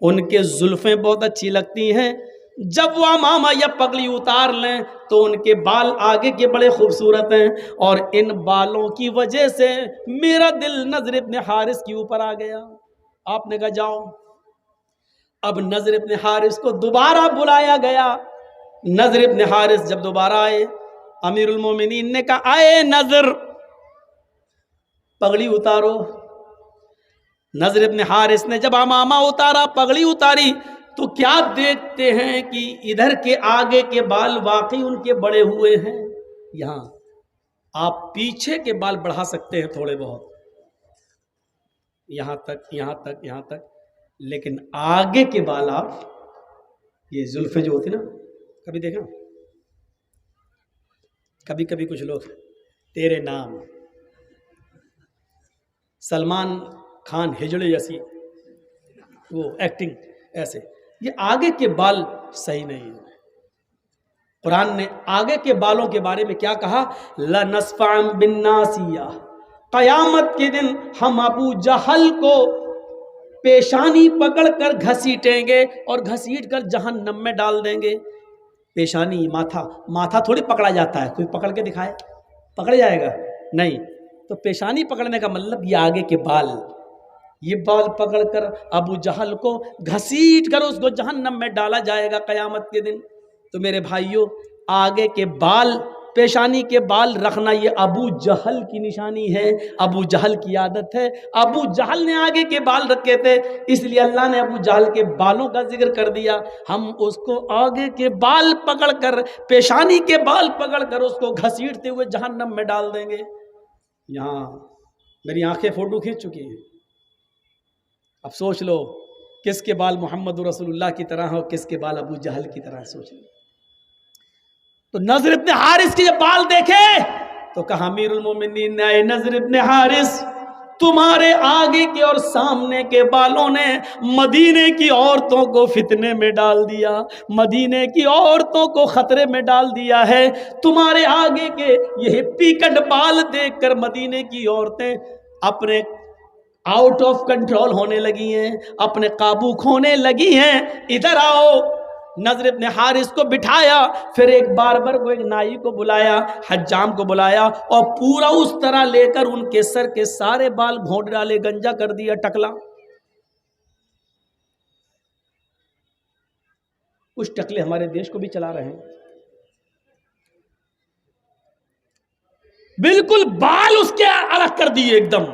ان کے زلفیں بہت اچھی لگتی ہیں، جب وہ عمامہ یا پگڑی اتار لیں تو ان کے بال آگے کے بڑے خوبصورت ہیں، اور ان بالوں کی وجہ سے میرا دل نضر ابن حارث کے اوپر آ گیا۔ آپ نے کہا جاؤ۔ اب نضر ابن حارث کو دوبارہ بلایا گیا۔ نضر ابن حارث جب دوبارہ آئے، امیر المومنین نے کہا آئے نضر، پگڑی اتارو۔ نضر ابن حارث نے جب عمامہ اتارا، پگڑی اتاری، تو کیا دیکھتے ہیں کہ ادھر کے آگے کے بال واقعی ان کے بڑے ہوئے ہیں۔ یہاں آپ پیچھے کے بال بڑھا سکتے ہیں تھوڑے بہت، یہاں تک یہاں تک یہاں تک، لیکن آگے کے بال آپ یہ زلفیں جو ہوتی نا، کبھی دیکھا کبھی کبھی کچھ لوگ تیرے نام سلمان خان ہجڑے جیسی وہ ایکٹنگ ایسے، یہ آگے کے بال صحیح نہیں ہے۔ قرآن نے آگے کے بالوں کے بارے میں کیا کہا؟ لَنَسْفَعًا بِالنَّاسِيَةِ، قیامت کے دن ہم ابو جہل کو پیشانی پکڑ کر گھسیٹیں گے اور گھسیٹ کر جہنم میں ڈال دیں گے۔ پیشانی، ماتھا تھوڑی پکڑا جاتا ہے، کوئی پکڑ کے دکھائے پکڑ جائے گا؟ نہیں۔ تو پیشانی پکڑنے کا مطلب یہ آگے کے بال، یہ بال پکڑ کر ابو جہل کو گھسیٹ کر اس کو جہنم میں ڈالا جائے گا قیامت کے دن۔ تو میرے بھائیوں، آگے کے بال، پیشانی کے بال رکھنا یہ ابو جہل کی نشانی ہے، ابو جہل کی عادت ہے۔ ابو جہل نے آگے کے بال رکھے تھے، اس لیے اللہ نے ابو جہل کے بالوں کا ذکر کر دیا۔ ہم اس کو آگے کے بال پکڑ کر، پیشانی کے بال پکڑ کر اس کو گھسیٹتے ہوئے جہنم میں ڈال دیں گے۔ یہاں میری آنکھیں فوٹو کھینچ چکی ہیں، اب سوچ لو کس کے بال محمد رسول اللہ کی طرح ہو، کس کے بال ابو جہل کی طرح، سوچ لو۔ تو نضر ابن حارث کے جب بال دیکھے تو کہا امیر المومنین نے اے نضر ابن حارث، تمہارے آگے کے اور سامنے کے بالوں نے مدینے کی عورتوں کو فتنے میں ڈال دیا، مدینے کی عورتوں کو خطرے میں ڈال دیا ہے۔ تمہارے آگے کے یہ پیکٹ بال دیکھ کر مدینے کی عورتیں اپنے آؤٹ آف کنٹرول ہونے لگی ہیں، اپنے قابو کھونے لگی ہیں۔ ادھر آؤ۔ نضر ابن حارث کو بٹھایا، پھر ایک باربر کو، ایک نائی کو بلایا، حجام کو بلایا، اور پورا اس طرح لے کر ان کے سر کے سارے بال گھونٹ ڈالے، گنجا کر دیا، ٹکلا۔ کچھ ٹکلے ہمارے دیش کو بھی چلا رہے ہیں، بالکل بال اس کے الگ کر دیے ایک دم۔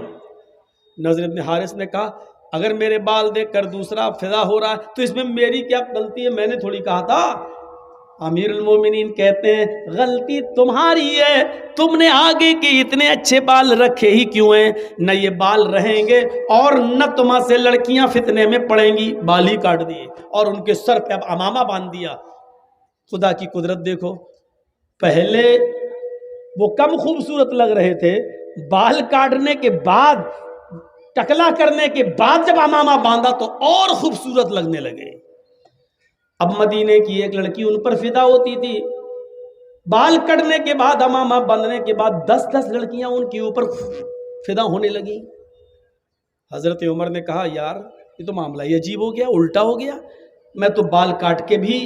نضر ابن حارث نے کہا اگر میرے بال دیکھ کر دوسرا فدا ہو رہا ہے تو اس میں میری کیا غلطی ہے؟ میں نے تھوڑی کہا تھا۔ امیر المومنین کہتے ہیں غلطی تمہاری ہے، تم نے آگے کے اتنے اچھے بال رکھے ہی کیوں ہیں؟ نہ یہ بال رہیں گے اور نہ تمہاں سے لڑکیاں فتنے میں پڑیں گی۔ بال ہی کاٹ دیے اور ان کے سر پہ اب عمامہ باندھ دیا۔ خدا کی قدرت دیکھو، پہلے وہ کم خوبصورت لگ رہے تھے، بال کاٹنے کے بعد، ٹکلا کرنے کے بعد جب عمامہ باندھا تو اور خوبصورت لگنے لگے۔ اب مدینے کی ایک لڑکی ان پر فدا ہوتی تھی، بال کٹنے کے بعد، عمامہ باندھنے کے بعد 10 لڑکیاں ان کے اوپر فدا ہونے لگی۔ حضرت عمر نے کہا یار یہ تو معاملہ ہی عجیب ہو گیا، الٹا ہو گیا، میں تو بال کاٹ کے بھی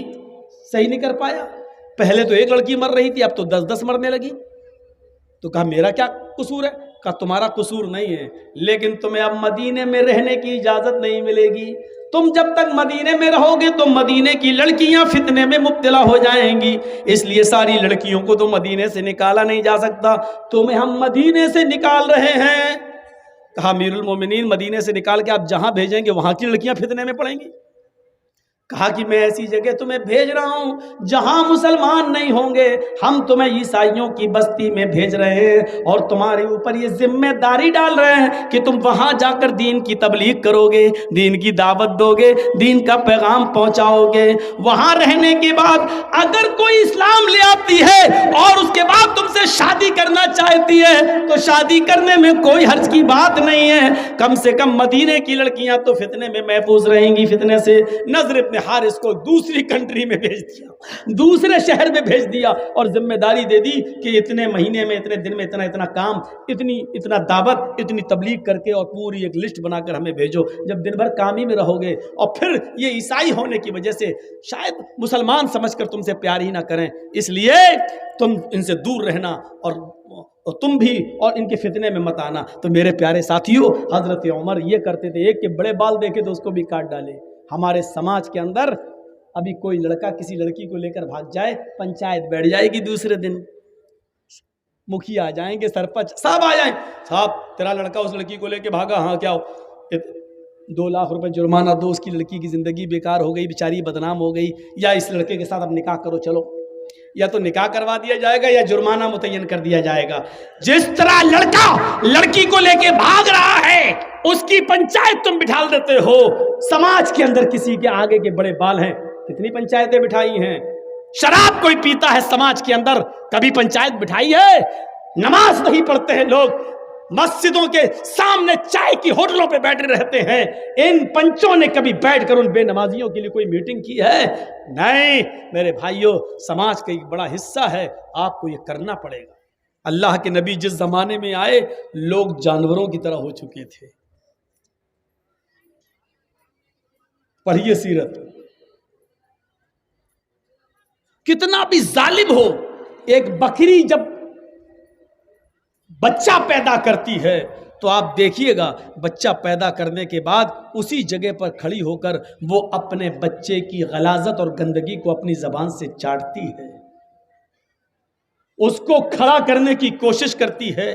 صحیح نہیں کر پایا، پہلے تو ایک لڑکی مر رہی تھی اب تو 10 مرنے لگی۔ تو کہا میرا کیا قصور ہے؟ کہا تمہارا قصور نہیں ہے، لیکن تمہیں اب مدینے میں رہنے کی اجازت نہیں ملے گی۔ تم جب تک مدینے میں رہو گے تو مدینے کی لڑکیاں فتنے میں مبتلا ہو جائیں گی، اس لیے ساری لڑکیوں کو تو مدینے سے نکالا نہیں جا سکتا، تمہیں ہم مدینے سے نکال رہے ہیں۔ کہا امیر المومنین مدینے سے نکال کے آپ جہاں بھیجیں گے وہاں کی لڑکیاں فتنے میں پڑیں گی؟ کہا کہ میں ایسی جگہ تمہیں بھیج رہا ہوں جہاں مسلمان نہیں ہوں گے، ہم تمہیں عیسائیوں کی بستی میں بھیج رہے ہیں اور تمہارے اوپر یہ ذمہ داری ڈال رہے ہیں کہ تم وہاں جا کر دین کی تبلیغ کرو گے، دین کی دعوت دو گے، دین کا پیغام پہنچاؤ گے۔ وہاں رہنے کے بعد اگر کوئی اسلام لے آتی ہے اور اس کے بعد تم سے شادی کرنا چاہتی ہے تو شادی کرنے میں کوئی حرج کی بات نہیں ہے، کم سے کم مدینے کی لڑکیاں تو فتنے میں محفوظ رہیں گی فتنے سے۔ نضر ابن حارث کو دوسری کنٹری میں بھیج دیا، دوسرے شہر میں بھیج دیا اور ذمہ داری دے دی کہ اتنے مہینے میں اتنے دن میں اتنا کام، اتنا دعوت، اتنی تبلیغ کر کے اور پوری ایک لسٹ بنا کر ہمیں بھیجو۔ جب دن بھر کام ہی میں رہو گے اور پھر یہ عیسائی ہونے کی وجہ سے شاید مسلمان سمجھ کر تم سے پیار ہی نہ کریں، اس لیے تم ان سے دور رہنا اور تم بھی اور ان کے فتنے میں مت آنا۔ تو میرے پیارے ساتھیوں، حضرت عمر یہ کرتے تھے، ایک کے بڑے بال دیکھے تو اس کو بھی کاٹ ڈالے۔ ہمارے سماج کے اندر ابھی کوئی لڑکا کسی لڑکی کو لے کر بھاگ جائے، پنچایت بیٹھ جائے گی، دوسرے دن مکھیا آ جائیں گے، سرپنچ صاحب آ جائیں، صاحب تیرا لڑکا اس لڑکی کو لے کے بھاگا، ہاں کیا ہو، 2 لاکھ روپے جرمانہ دو، اس کی لڑکی کی زندگی بیکار ہو گئی، بیچاری بدنام ہو گئی، یا اس لڑکے کے ساتھ اب نکاح کرو، چلو، یا تو نکاح کروا دیا جائے گا یا جرمانہ متعین کر دیا جائے گا۔ جس طرح لڑکا لڑکی کو لے کے بھاگ رہا ہے اس کی پنچایت تم بٹھا دیتے ہو، سماج کے اندر کسی کے آگے کے بڑے بال ہیں، کتنی پنچایتیں بٹھائی ہیں۔ شراب کوئی پیتا ہے سماج کے اندر، کبھی پنچایت بٹھائی ہے؟ نماز نہیں پڑھتے ہیں لوگ، مسجدوں کے سامنے چائے کی ہوٹلوں پہ بیٹھے رہتے ہیں، ان پنچوں نے کبھی بیٹھ کر ان بے نمازیوں کے لیے کوئی میٹنگ کی ہے؟ نہیں میرے بھائیوں، سماج کا ایک بڑا حصہ ہے، آپ کو یہ کرنا پڑے گا۔ اللہ کے نبی جس زمانے میں آئے لوگ جانوروں کی طرح ہو چکے تھے۔ پڑھیے سیرت، کتنا بھی ظالم ہو، ایک بکری جب بچہ پیدا کرتی ہے تو آپ دیکھیے گا بچہ پیدا کرنے کے بعد اسی جگہ پر کھڑی ہو کر وہ اپنے بچے کی غلاظت اور گندگی کو اپنی زبان سے چاٹتی ہے، اس کو کھڑا کرنے کی کوشش کرتی ہے۔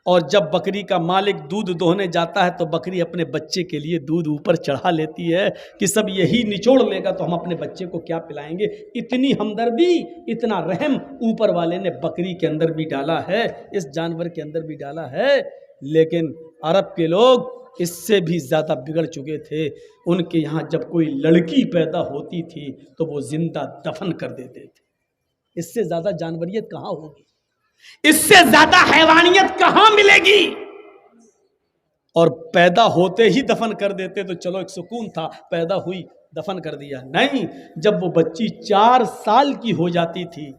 اور جب بکری کا مالک دودھ دوہنے جاتا ہے تو بکری اپنے بچے کے لیے دودھ اوپر چڑھا لیتی ہے کہ سب یہی نچوڑ لے گا تو ہم اپنے بچے کو کیا پلائیں گے۔ اتنی ہمدردی، اتنا رحم اوپر والے نے بکری کے اندر بھی ڈالا ہے، اس جانور کے اندر بھی ڈالا ہے۔ لیکن عرب کے لوگ اس سے بھی زیادہ بگڑ چکے تھے، ان کے یہاں جب کوئی لڑکی پیدا ہوتی تھی تو وہ زندہ دفن کر دیتے تھے۔ اس سے زیادہ جانوریت کہاں ہوگی، اس سے زیادہ حیوانیت کہاں ملے گی؟ اور پیدا ہوتے ہی دفن کر دیتے تو چلو ایک سکون تھا، پیدا ہوئی دفن کر دیا۔ نہیں، جب وہ بچی 4 سال کی ہو جاتی تھی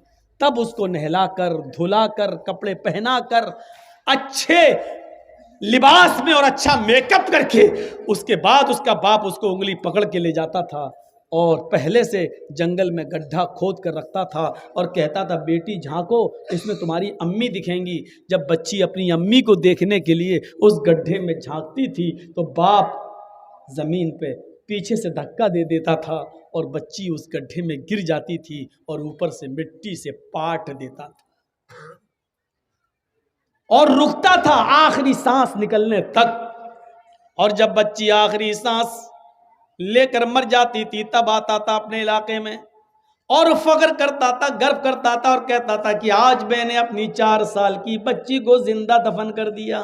تب اس کو نہلا کر، دھلا کر، کپڑے پہنا کر، اچھے لباس میں اور اچھا میک اپ کر کے اس کے بعد اس کا باپ اس کو انگلی پکڑ کے لے جاتا تھا اور پہلے سے جنگل میں گڈھا کھود کر رکھتا تھا اور کہتا تھا بیٹی جھانکو، اس میں تمہاری امی دکھیں گی۔ جب بچی اپنی امی کو دیکھنے کے لیے اس گڈھے میں جھانکتی تھی تو باپ زمین پہ پیچھے سے دھکا دے دیتا تھا اور بچی اس گڈھے میں گر جاتی تھی اور اوپر سے مٹی سے پاٹ دیتا تھا اور رکتا تھا آخری سانس نکلنے تک۔ اور جب بچی آخری سانس لے کر مر جاتی تھی تب آتا تھا اپنے علاقے میں اور فخر کرتا تھا، گرو کرتا تھا اور کہتا تھا کہ آج میں نے اپنی 4 سال کی بچی کو زندہ دفن کر دیا۔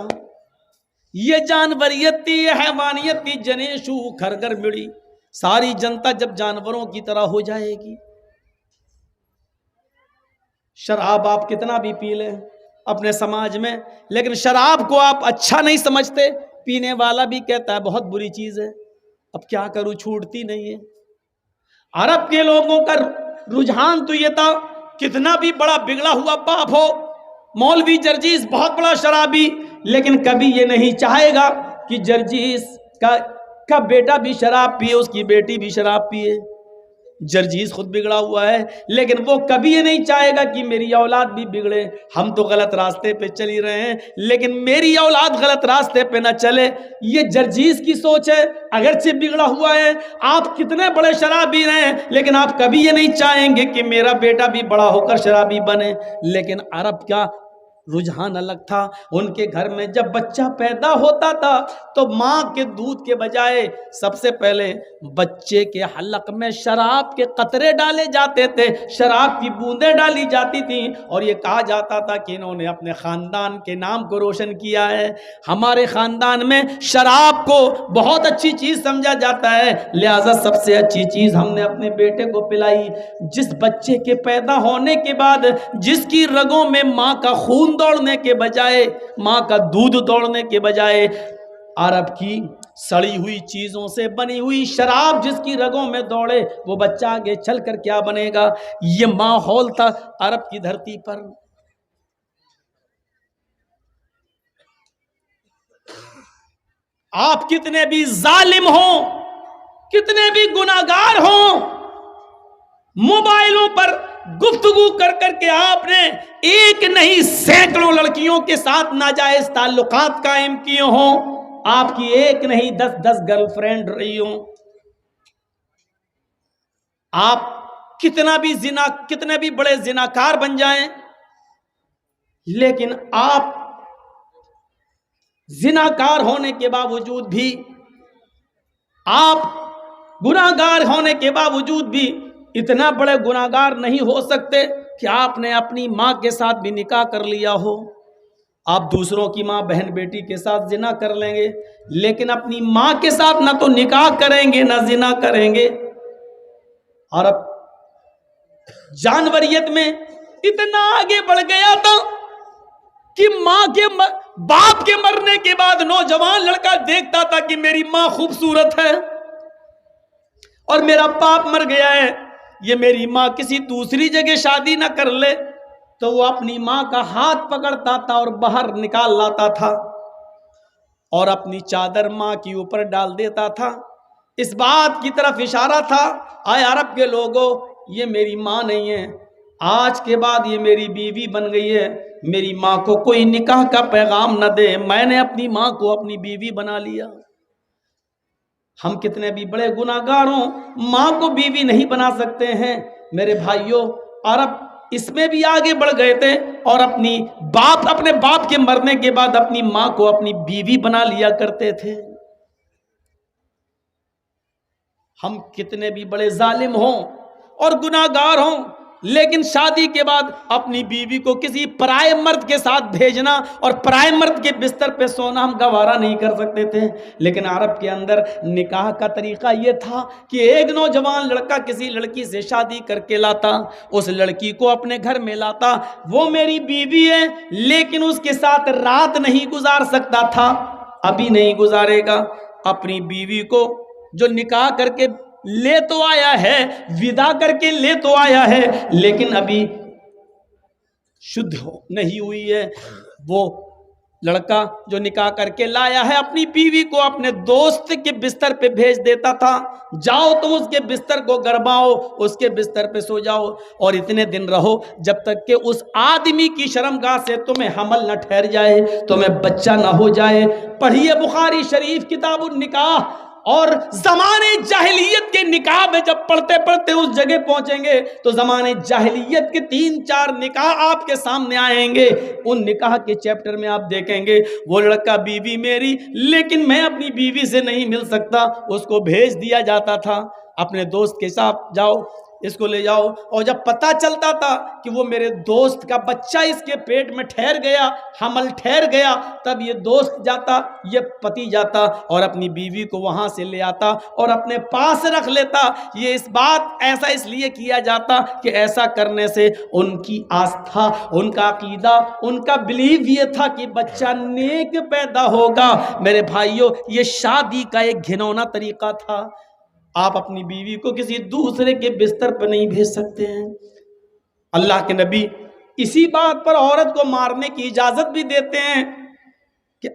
یہ جانوریت تھی، یہ حیوانیت تھی۔ جنیشو کھرگر مڑی، ساری جنتا جب جانوروں کی طرح ہو جائے گی۔ شراب آپ کتنا بھی پی لیں اپنے سماج میں، لیکن شراب کو آپ اچھا نہیں سمجھتے، پینے والا بھی کہتا ہے بہت بری چیز ہے، اب کیا کروں چھوٹتی نہیں ہے۔ عرب کے لوگوں کا رجحان تو یہ تھا، کتنا بھی بڑا بگڑا ہوا باپ ہو، مولوی جرجیس بہت بڑا شرابی، لیکن کبھی یہ نہیں چاہے گا کہ جرجیس کا بیٹا بھی شراب پیے، اس کی بیٹی بھی شراب پیے۔ جرجیس خود بگڑا ہوا ہے لیکن وہ کبھی یہ نہیں چاہے گا کہ میری اولاد بھی بگڑے۔ ہم تو غلط راستے پہ چلی رہے ہیں لیکن میری اولاد غلط راستے پہ نہ چلے، یہ جرجیس کی سوچ ہے۔ اگرچہ بگڑا ہوا ہے، آپ کتنے بڑے شرابی رہے ہیں لیکن آپ کبھی یہ نہیں چاہیں گے کہ میرا بیٹا بھی بڑا ہو کر شرابی بنے۔ لیکن عرب کیا رجحان الگ تھا. ان کے گھر میں جب بچہ پیدا ہوتا تھا تو ماں کے دودھ کے بجائے سب سے پہلے بچے کے حلق میں شراب کے قطرے ڈالے جاتے تھے, شراب کی بوندیں ڈالی جاتی تھیں, اور یہ کہا جاتا تھا کہ انہوں نے اپنے خاندان کے نام کو روشن کیا ہے. ہمارے خاندان میں شراب کو بہت اچھی چیز سمجھا جاتا ہے, لہذا سب سے اچھی چیز ہم نے اپنے بیٹے کو پلائی. جس بچے کے پیدا ہونے کے بعد جس کی رگوں میں ماں کا خون دوڑنے کے بجائے, ماں کا دودھ دوڑنے کے بجائے عرب کی سڑی ہوئی چیزوں سے بنی ہوئی شراب جس کی رگوں میں دوڑے, وہ بچہ آگے چل کر کیا بنے گا. یہ ماحول تھا عرب کی دھرتی پر. آپ کتنے بھی ظالم ہوں, کتنے بھی گناہگار ہوں, موبائلوں پر گفتگو کر کر کے آپ نے ایک نہیں سینکڑوں لڑکیوں کے ساتھ ناجائز تعلقات قائم کیے ہوں, آپ کی ایک نہیں 10 گرل فرینڈ رہی ہوں, آپ کتنے بھی بڑے زناکار بن جائیں, لیکن آپ زناکار ہونے کے باوجود بھی, آپ گناہگار ہونے کے باوجود بھی اتنا بڑے گناہگار نہیں ہو سکتے کہ آپ نے اپنی ماں کے ساتھ بھی نکاح کر لیا ہو. آپ دوسروں کی ماں بہن بیٹی کے ساتھ زنا کر لیں گے, لیکن اپنی ماں کے ساتھ نہ تو نکاح کریں گے نہ زنا کریں گے. اور اب جانوریت میں اتنا آگے بڑھ گیا تھا کہ ماں کے باپ کے مرنے کے بعد نوجوان لڑکا دیکھتا تھا کہ میری ماں خوبصورت ہے اور میرا باپ مر گیا ہے, یہ میری ماں کسی دوسری جگہ شادی نہ کر لے, تو وہ اپنی ماں کا ہاتھ پکڑتا تھا اور باہر نکال لاتا تھا اور اپنی چادر ماں کے اوپر ڈال دیتا تھا. اس بات کی طرف اشارہ تھا, آئے عرب کے لوگوں, یہ میری ماں نہیں ہے, آج کے بعد یہ میری بیوی بن گئی ہے, میری ماں کو کوئی نکاح کا پیغام نہ دے, میں نے اپنی ماں کو اپنی بیوی بنا لیا. ہم کتنے بھی بڑے گناہگار ہوں, ماں کو بیوی نہیں بنا سکتے ہیں. میرے بھائیوں, عرب اس میں بھی آگے بڑھ گئے تھے اور اپنے باپ کے مرنے کے بعد اپنی ماں کو اپنی بیوی بنا لیا کرتے تھے. ہم کتنے بھی بڑے ظالم ہوں اور گناہگار ہوں, لیکن شادی کے بعد اپنی بیوی کو کسی پرائے مرد کے ساتھ بھیجنا اور پرائے مرد کے بستر پہ سونا ہم گوارا نہیں کر سکتے تھے. لیکن عرب کے اندر نکاح کا طریقہ یہ تھا کہ ایک نوجوان لڑکا کسی لڑکی سے شادی کر کے لاتا, اس لڑکی کو اپنے گھر میں لاتا, وہ میری بیوی ہے لیکن اس کے ساتھ رات نہیں گزار سکتا تھا, ابھی نہیں گزارے گا. اپنی بیوی کو جو نکاح کر کے لے تو آیا ہے, ودا کر کے لے تو آیا ہے, لیکن ابھی شدھ نہیں ہوئی ہے. وہ لڑکا جو نکاح کر کے لایا ہے اپنی بیوی کو اپنے دوست کے بستر پہ بھیج دیتا تھا, جاؤ تم اس کے بستر کو گرماؤ, اس کے بستر پہ سو جاؤ اور اتنے دن رہو جب تک کہ اس آدمی کی شرمگاہ سے تمہیں حمل نہ ٹھہر جائے, تمہیں بچہ نہ ہو جائے. پڑھیے بخاری شریف کتاب النکاح, اور زمانے جاہلیت کے نکاح میں جب پڑھتے پڑھتے اس جگہ پہنچیں گے تو زمانے جاہلیت کے 3-4 نکاح آپ کے سامنے آئیں گے. ان نکاح کے چیپٹر میں آپ دیکھیں گے وہ لڑکا بیوی میری لیکن میں اپنی بیوی سے نہیں مل سکتا, اس کو بھیج دیا جاتا تھا اپنے دوست کے ساتھ, جاؤ اس کو لے جاؤ. اور جب پتہ چلتا تھا کہ وہ میرے دوست کا بچہ اس کے پیٹ میں ٹھہر گیا, حمل ٹھہر گیا, تب یہ دوست جاتا, یہ پتی جاتا اور اپنی بیوی کو وہاں سے لے آتا اور اپنے پاس رکھ لیتا. یہ اس بات ایسا اس لیے کیا جاتا کہ ایسا کرنے سے ان کی آستھا, ان کا عقیدہ, ان کا بلیف یہ تھا کہ بچہ نیک پیدا ہوگا. میرے بھائیوں, یہ شادی کا ایک گھنونا طریقہ تھا. آپ اپنی بیوی کو کسی دوسرے کے بستر پر نہیں بھیج سکتے ہیں. اللہ کے نبی اسی بات پر عورت کو مارنے کی اجازت بھی دیتے ہیں کہ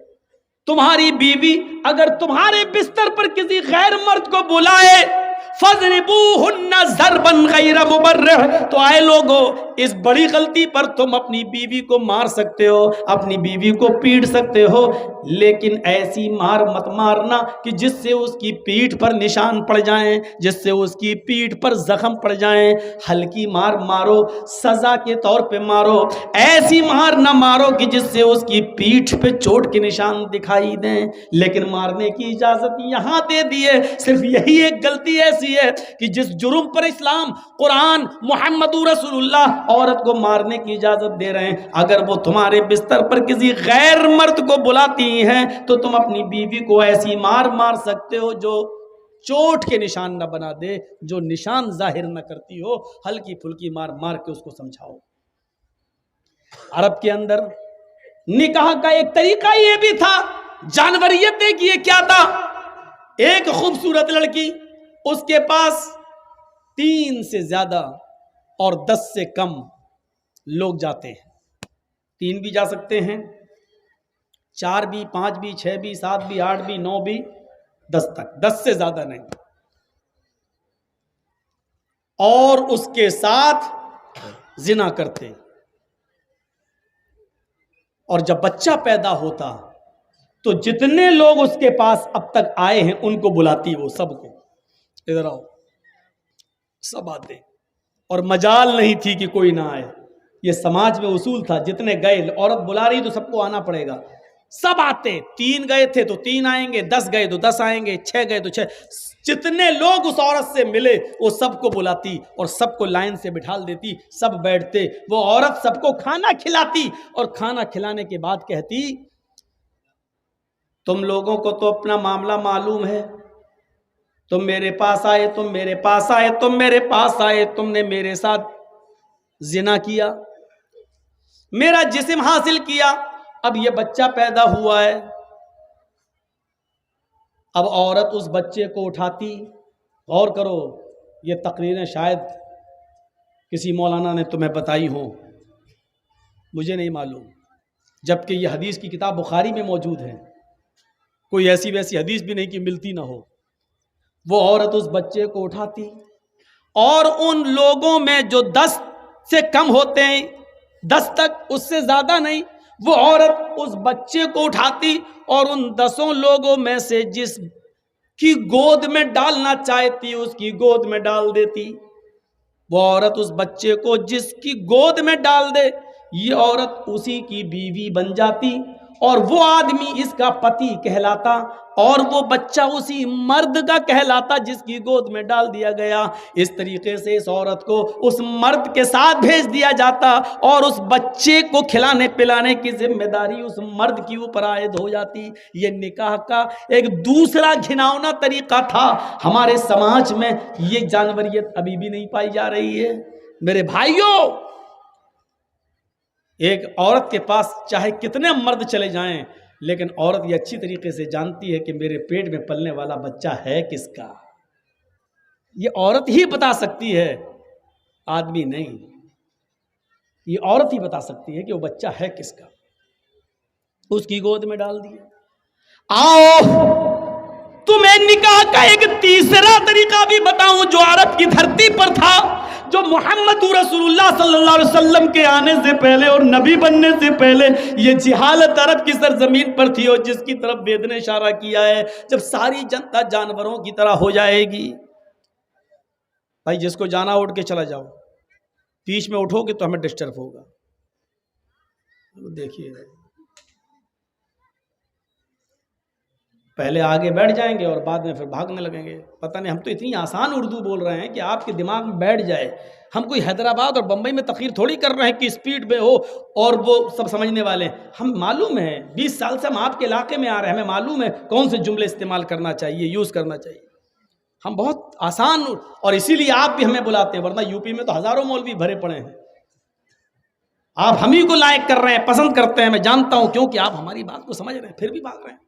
تمہاری بیوی اگر تمہارے بستر پر کسی غیر مرد کو بلائے فَضْرِبُوهُنَّ ضَرْبًا غَيْرَ مُبَرِّحٍ, تو آئے لوگو اس بڑی غلطی پر تم اپنی بیوی کو مار سکتے ہو، اپنی بیوی کو پیٹ سکتے ہو، لیکن ایسی مار مت مارنا کہ جس سے اس کی پیٹھ پر نشان پڑ جائیں، جس سے اس کی پیٹھ پر زخم پڑ جائیں۔ ہلکی مار مارو، سزا کے طور پہ مارو، ایسی مار نہ مارو کہ جس سے اس کی پیٹھ پہ چوٹ کے نشان دکھائی دیں۔ لیکن مارنے کی اجازت یہاں دے دیے، صرف یہی ایک غلطی ایسی ہے کہ جس جرم پر اسلام، قرآن، محمد رسول اللہ عورت کو مارنے کی اجازت دے رہے ہیں، اگر وہ تمہارے بستر پر کسی غیر مرد کو بلاتی ہیں تو تم اپنی بیوی کو ایسی مار مار سکتے ہو جو چوٹ کے نشان نہ بنا دے، جو نشان ظاہر نہ کرتی ہو، ہلکی پھلکی مار مار کے اس کو سمجھاؤ۔ عرب کے اندر نکاح کا ایک طریقہ یہ بھی تھا، جانوریت دیکھیے کیا تھا۔ ایک خوبصورت لڑکی، اس کے پاس 3 سے زیادہ اور 10 سے کم لوگ جاتے ہیں، 3 بھی جا سکتے ہیں، 4 بھی، 5 بھی، 6 بھی، 7 بھی، 8 بھی، 9 بھی، 10 تک، 10 سے زیادہ نہیں، اور اس کے ساتھ زنا کرتے۔ اور جب بچہ پیدا ہوتا تو جتنے لوگ اس کے پاس اب تک آئے ہیں ان کو بلاتی، وہ سب کو، ادھر آؤ، سب آتے، اور مجال نہیں تھی کہ کوئی نہ آئے۔ یہ سماج میں اصول تھا، جتنے گئے، عورت بلا رہی تو سب کو آنا پڑے گا، سب آتے۔ 3 گئے تھے تو 3 آئیں گے، 10 گئے تو 10 آئیں گے، 6 گئے تو 6، جتنے لوگ اس عورت سے ملے وہ سب کو بلاتی اور سب کو لائن سے بٹھال دیتی، سب بیٹھتے، وہ عورت سب کو کھانا کھلاتی، اور کھانا کھلانے کے بعد کہتی، تم لوگوں کو تو اپنا معاملہ معلوم ہے، تم میرے پاس آئے، تم میرے پاس آئے، تم میرے پاس آئے، تم نے میرے ساتھ زنا کیا، میرا جسم حاصل کیا، اب یہ بچہ پیدا ہوا ہے۔ اب عورت اس بچے کو اٹھاتی، غور کرو، یہ تقریریں شاید کسی مولانا نے تمہیں بتائی ہوں، مجھے نہیں معلوم، جبکہ یہ حدیث کی کتاب بخاری میں موجود ہے، کوئی ایسی ویسی حدیث بھی نہیں کہ ملتی نہ ہو۔ وہ عورت اس بچے کو اٹھاتی، اور ان لوگوں میں جو 10 سے کم ہوتے ہیں، 10 تک، اس سے زیادہ نہیں، وہ عورت اس بچے کو اٹھاتی اور ان 10 لوگوں میں سے جس کی گود میں ڈالنا چاہتی اس کی گود میں ڈال دیتی۔ وہ عورت اس بچے کو جس کی گود میں ڈال دے، یہ عورت اسی کی بیوی بن جاتی، اور وہ آدمی اس کا پتی کہلاتا، اور وہ بچہ اسی مرد کا کہلاتا جس کی گود میں ڈال دیا گیا۔ اس طریقے سے اس عورت کو اس مرد کے ساتھ بھیج دیا جاتا، اور اس بچے کو کھلانے پلانے کی ذمہ داری اس مرد کی اوپر عائد ہو جاتی۔ یہ نکاح کا ایک دوسرا گھناؤنا طریقہ تھا۔ ہمارے سماج میں یہ جانوریت ابھی بھی نہیں پائی جا رہی ہے۔ میرے بھائیوں، ایک عورت کے پاس چاہے کتنے مرد چلے جائیں، لیکن عورت یہ اچھی طریقے سے جانتی ہے کہ میرے پیٹ میں پلنے والا بچہ ہے کس کا۔ یہ عورت ہی بتا سکتی ہے، آدمی نہیں، یہ عورت ہی بتا سکتی ہے کہ وہ بچہ ہے کس کا، اس کی گود میں ڈال دیا۔ آؤ تمہیں نکاح کا ایک تیسرا طریقہ بھی بتاؤں جو عرب کی دھرتی پر تھا، جو محمد رسول اللہ صلی اللہ علیہ وسلم کے آنے سے پہلے اور نبی بننے سے پہلے یہ جہالت عرب کی سرزمین پر تھی، اور جس کی طرف وید نے اشارہ کیا ہے۔ جب ساری جنتا جانوروں کی طرح ہو جائے گی، بھائی جس کو جانا اٹھ کے چلا جاؤ، بیچ میں اٹھو گے تو ہمیں ڈسٹرب ہوگا۔ دیکھیے پہلے آگے بیٹھ جائیں گے اور بعد میں پھر بھاگنے لگیں گے۔ پتہ نہیں، ہم تو اتنی آسان اردو بول رہے ہیں کہ آپ کے دماغ میں بیٹھ جائے۔ ہم کوئی حیدرآباد اور بمبئی میں تقریر تھوڑی کر رہے ہیں کہ اسپیڈ میں ہو اور وہ سب سمجھنے والے ہیں۔ ہم معلوم ہے 20 سال سے ہم آپ کے علاقے میں آ رہے ہیں، ہمیں معلوم ہے کون سے جملے استعمال کرنا چاہیے، یوز کرنا چاہیے۔ ہم بہت آسان، اور اسی لیے آپ بھی ہمیں بلاتے ہیں، ورنہ یوپی میں تو ہزاروں مولوی بھرے پڑے ہیں۔ آپ ہم ہی کو لائک کر رہے ہیں، پسند کرتے ہیں، میں جانتا ہوں، کیونکہ آپ ہماری بات کو سمجھ رہے ہیں، پھر بھی بھاگ رہے ہیں۔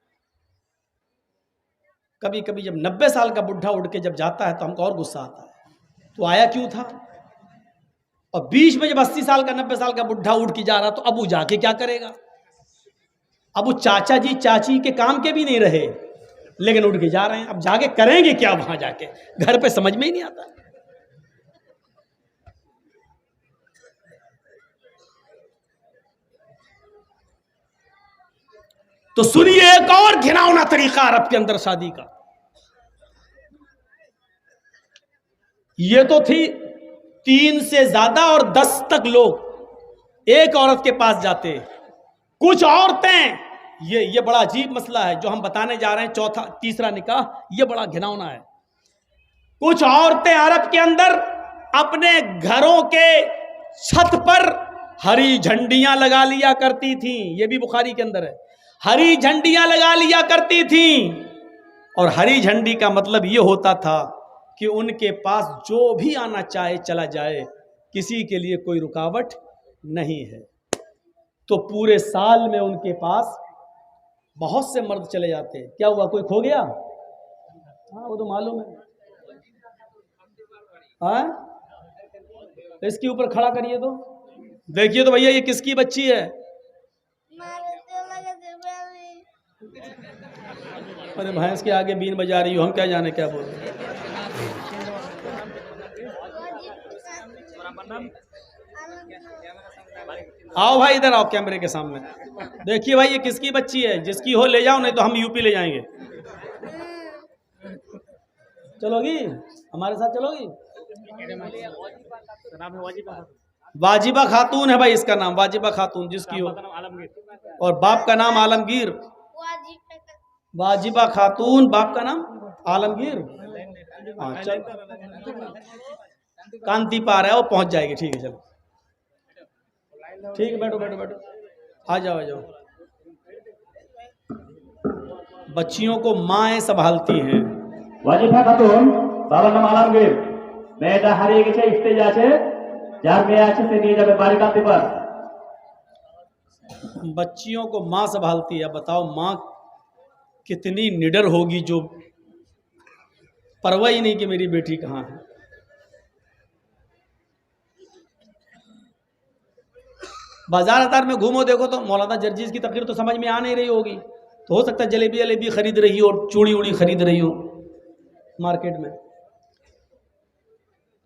کبھی کبھی جب 90 سال کا بڈھا اٹھ کے جب جاتا ہے تو ہم کو اور غصہ آتا ہے، تو آیا کیوں تھا؟ اور بیچ میں جب 80 سال کا 90 سال کا بڈھا اٹھ کے جا رہا تو اب وہ جا کے کیا کرے گا؟ اب وہ چاچا جی چاچی کے کام کے بھی نہیں رہے، لیکن اٹھ کے جا رہے ہیں، اب جا کے کریں گے کیا وہاں جا کے؟ گھر پہ سمجھ میں ہی نہیں آتا۔ تو سنیے ایک اور گھناؤنا طریقہ عرب کے اندر شادی کا. یہ تو تھی 3 سے زیادہ اور 10 تک لوگ ایک عورت کے پاس جاتے. کچھ عورتیں، یہ بڑا عجیب مسئلہ ہے جو ہم بتانے جا رہے ہیں. تیسرا نکاح یہ بڑا گھناؤنا ہے. کچھ عورتیں عرب کے اندر اپنے گھروں کے چھت پر ہری جھنڈیاں لگا لیا کرتی تھیں. یہ بھی بخاری کے اندر ہے. ہری جھنڈیاں لگا لیا کرتی تھیں، اور ہری جھنڈی کا مطلب یہ ہوتا تھا کہ ان کے پاس جو بھی آنا چاہے چلا جائے، کسی کے لیے کوئی رکاوٹ نہیں ہے. تو پورے سال میں ان کے پاس بہت سے مرد چلے جاتے. کیا ہوا، کوئی کھو گیا؟ ہاں وہ تو معلوم ہے. ہاں اس کے اوپر کھڑا کریے تو دیکھیے تو بھیا یہ کس کی بچی ہے؟ ارے بھینس کے آگے بین بجا رہی ہو، ہم کیا جانے کیا بول رہے ہیں. آؤ بھائی ادھر آؤ کیمرے کے سامنے. دیکھیے بھائی یہ کس کی بچی ہے؟ جس کی ہو لے جاؤ، نہیں تو ہم یو پی لے جائیں گے. چلو گی ہمارے ساتھ؟ چلو گی؟ واجبہ خاتون ہے بھائی، اس کا نام واجبہ خاتون، جس کی ہو. اور باپ کا نام عالمگیر. واجبہ خاتون، باپ کا نام عالمگیر. ہاں چل کانتی پار ہے، وہ پہنچ جائے گی. ٹھیک ہے چلو ٹھیک ہے، بیٹھو بیٹھو بیٹھو، آ جاؤ آ جاؤ. بچیوں کو مائیں سنبھالتی ہیں. ওয়াজিফা খাতুন, বাবার নাম আলমগীর। মেয়েটা হারিয়ে গেছে, স্টেজ আছে, যার মেয়ে আছে সে নিয়ে যাবে বাড়ি কাঁদতে পার। بچیوں کو ماں سنبھالتی ہے. بتاؤ ماں کتنی نڈر ہوگی جو پرواہ ہی نہیں کہ میری بیٹی کہاں ہے. بازار اتار میں گھومو دیکھو تو مولانا جرجیز کی تقریر تو سمجھ میں آ نہیں رہی ہوگی. تو ہو سکتا ہے جلیبی خرید رہی ہو اور چوڑی اوڑی خرید رہی ہو مارکیٹ میں.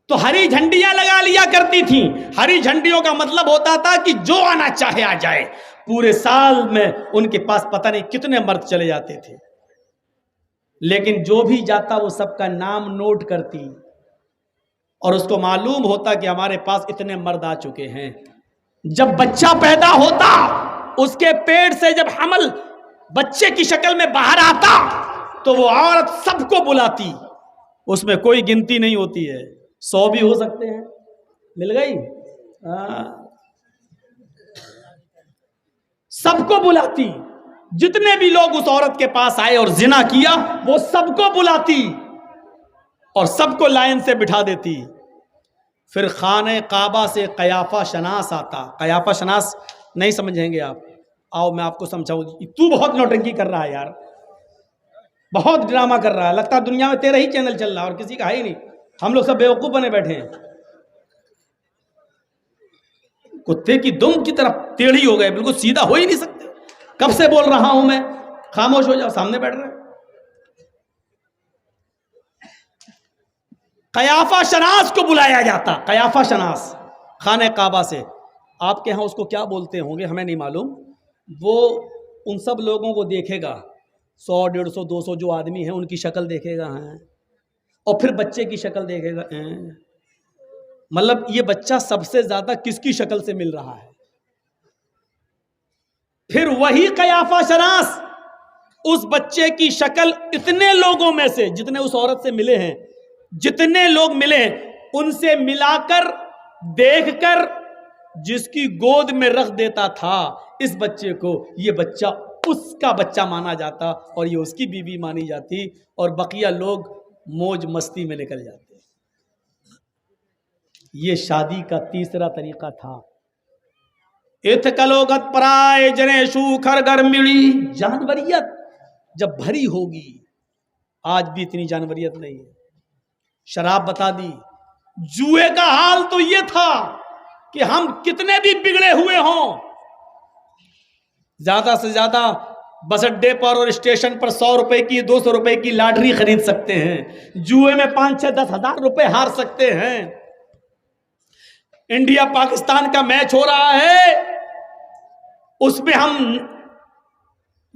تو ہری جھنڈیاں لگا لیا کرتی تھیں. ہری جھنڈیوں کا مطلب ہوتا تھا کہ جو آنا چاہے آ جائے. پورے سال میں ان کے پاس پتہ نہیں کتنے مرد چلے جاتے تھے، لیکن جو بھی جاتا وہ سب کا نام نوٹ کرتی، اور اس کو معلوم ہوتا کہ ہمارے پاس اتنے مرد آ چکے ہیں. جب بچہ پیدا ہوتا، اس کے پیٹ سے جب حمل بچے کی شکل میں باہر آتا، تو وہ عورت سب کو بلاتی. اس میں کوئی گنتی نہیں ہوتی ہے، 100 بھی ہو سکتے ہیں. مل گئی؟ سب کو بلاتی. جتنے بھی لوگ اس عورت کے پاس آئے اور زنا کیا، وہ سب کو بلاتی اور سب کو لائن سے بٹھا دیتی. پھر خانہ کعبہ سے قیافہ شناس آتا. قیافہ شناس نہیں سمجھیں گے آپ، آؤ میں آپ کو سمجھاؤں. تو بہت نوٹنکی کر رہا ہے یار، بہت ڈرامہ کر رہا ہے. لگتا ہے دنیا میں تیرا ہی چینل چل رہا ہے اور کسی کا ہے ہی نہیں. ہم لوگ سب بیوقوف بنے بیٹھے ہیں. کتے کی دم کی طرف ٹیڑھی ہو گئے، بالکل سیدھا ہو ہی نہیں سکتے. کب سے بول رہا ہوں میں، خاموش ہو جاؤ، سامنے بیٹھ رہے. قیافہ شناس کو بلایا جاتا. قیافہ شناس خانہ کعبہ سے. آپ کے ہاں اس کو کیا بولتے ہوں گے ہمیں نہیں معلوم. وہ ان سب لوگوں کو دیکھے گا، 100 150 200 جو آدمی ہیں ان کی شکل دیکھے گا، اور پھر بچے کی شکل دیکھے گا. مطلب یہ بچہ سب سے زیادہ کس کی شکل سے مل رہا ہے. پھر وہی قیافہ شناس اس بچے کی شکل اتنے لوگوں میں سے جتنے اس عورت سے ملے ہیں، جتنے لوگ ملے ہیں ان سے ملا کر دیکھ کر جس کی گود میں رکھ دیتا تھا اس بچے کو، یہ بچہ اس کا بچہ مانا جاتا اور یہ اس کی بیوی مانی جاتی، اور بقیہ لوگ موج مستی میں نکل جاتے. یہ شادی کا تیسرا طریقہ تھا. اتکلوگت پرائے جنے شو کھرگر مڑی. جانوریت جب بھری ہوگی، آج بھی اتنی جانوریت نہیں ہے. شراب بتا دی. جوئے کا حال تو یہ تھا کہ ہم کتنے بھی بگڑے ہوئے ہوں، زیادہ سے زیادہ بس اڈے پر اور اسٹیشن پر 100 روپے کی 200 روپے کی لاٹری خرید سکتے ہیں. جوئے میں 5-6-10 ہزار روپے ہار سکتے ہیں. انڈیا پاکستان کا میچ ہو رہا ہے، اس میں ہم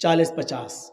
40-50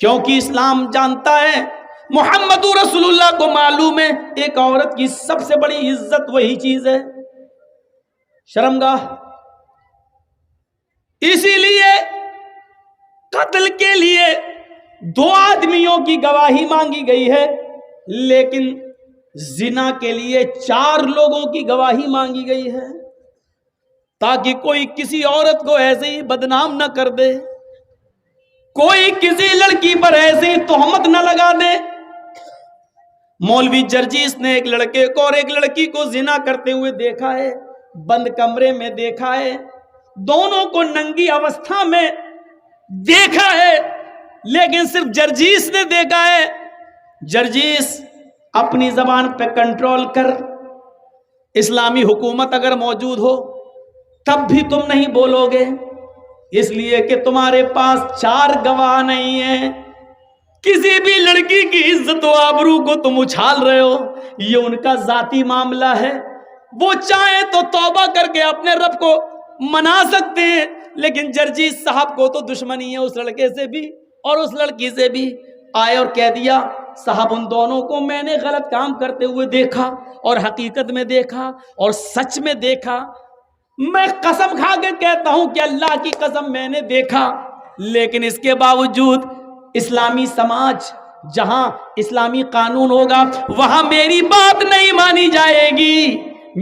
کیونکہ اسلام جانتا ہے، محمد رسول اللہ کو معلوم ہے، ایک عورت کی سب سے بڑی عزت وہی چیز ہے، شرمگاہ۔ اسی لیے قتل کے لیے 2 آدمیوں کی گواہی مانگی گئی ہے، لیکن زنا کے لیے 4 لوگوں کی گواہی مانگی گئی ہے، تاکہ کوئی کسی عورت کو ایسے ہی بدنام نہ کر دے، کوئی کسی لڑکی پر ایسے ہی تہمت نہ لگا دے۔ مولوی جرجیس نے ایک لڑکے کو اور ایک لڑکی کو زنا کرتے ہوئے دیکھا ہے، بند کمرے میں دیکھا ہے، دونوں کو ننگی اوستھا میں دیکھا ہے، لیکن صرف جرجیس نے دیکھا ہے۔ جرجیس اپنی زبان پہ کنٹرول کر، اسلامی حکومت اگر موجود ہو تب بھی تم نہیں بولو گے، اس لیے کہ تمہارے پاس 4 گواہ نہیں ہیں۔ کسی بھی لڑکی کی عزت و آبرو کو تم اچھال رہے ہو، یہ ان کا ذاتی معاملہ ہے، وہ چاہیں تو توبہ کر کے اپنے رب کو منا سکتے ہیں، لیکن جرجیس صاحب کو تو دشمنی ہے اس لڑکے سے بھی اور اس لڑکی سے بھی۔ آئے اور کہہ دیا صاحب ان دونوں کو میں نے غلط کام کرتے ہوئے دیکھا اور حقیقت میں دیکھا اور سچ میں دیکھا، میں قسم کھا کے کہتا ہوں کہ اللہ کی قسم میں نے دیکھا، لیکن اس کے باوجود اسلامی سماج، جہاں اسلامی قانون ہوگا وہاں میری بات نہیں مانی جائے گی،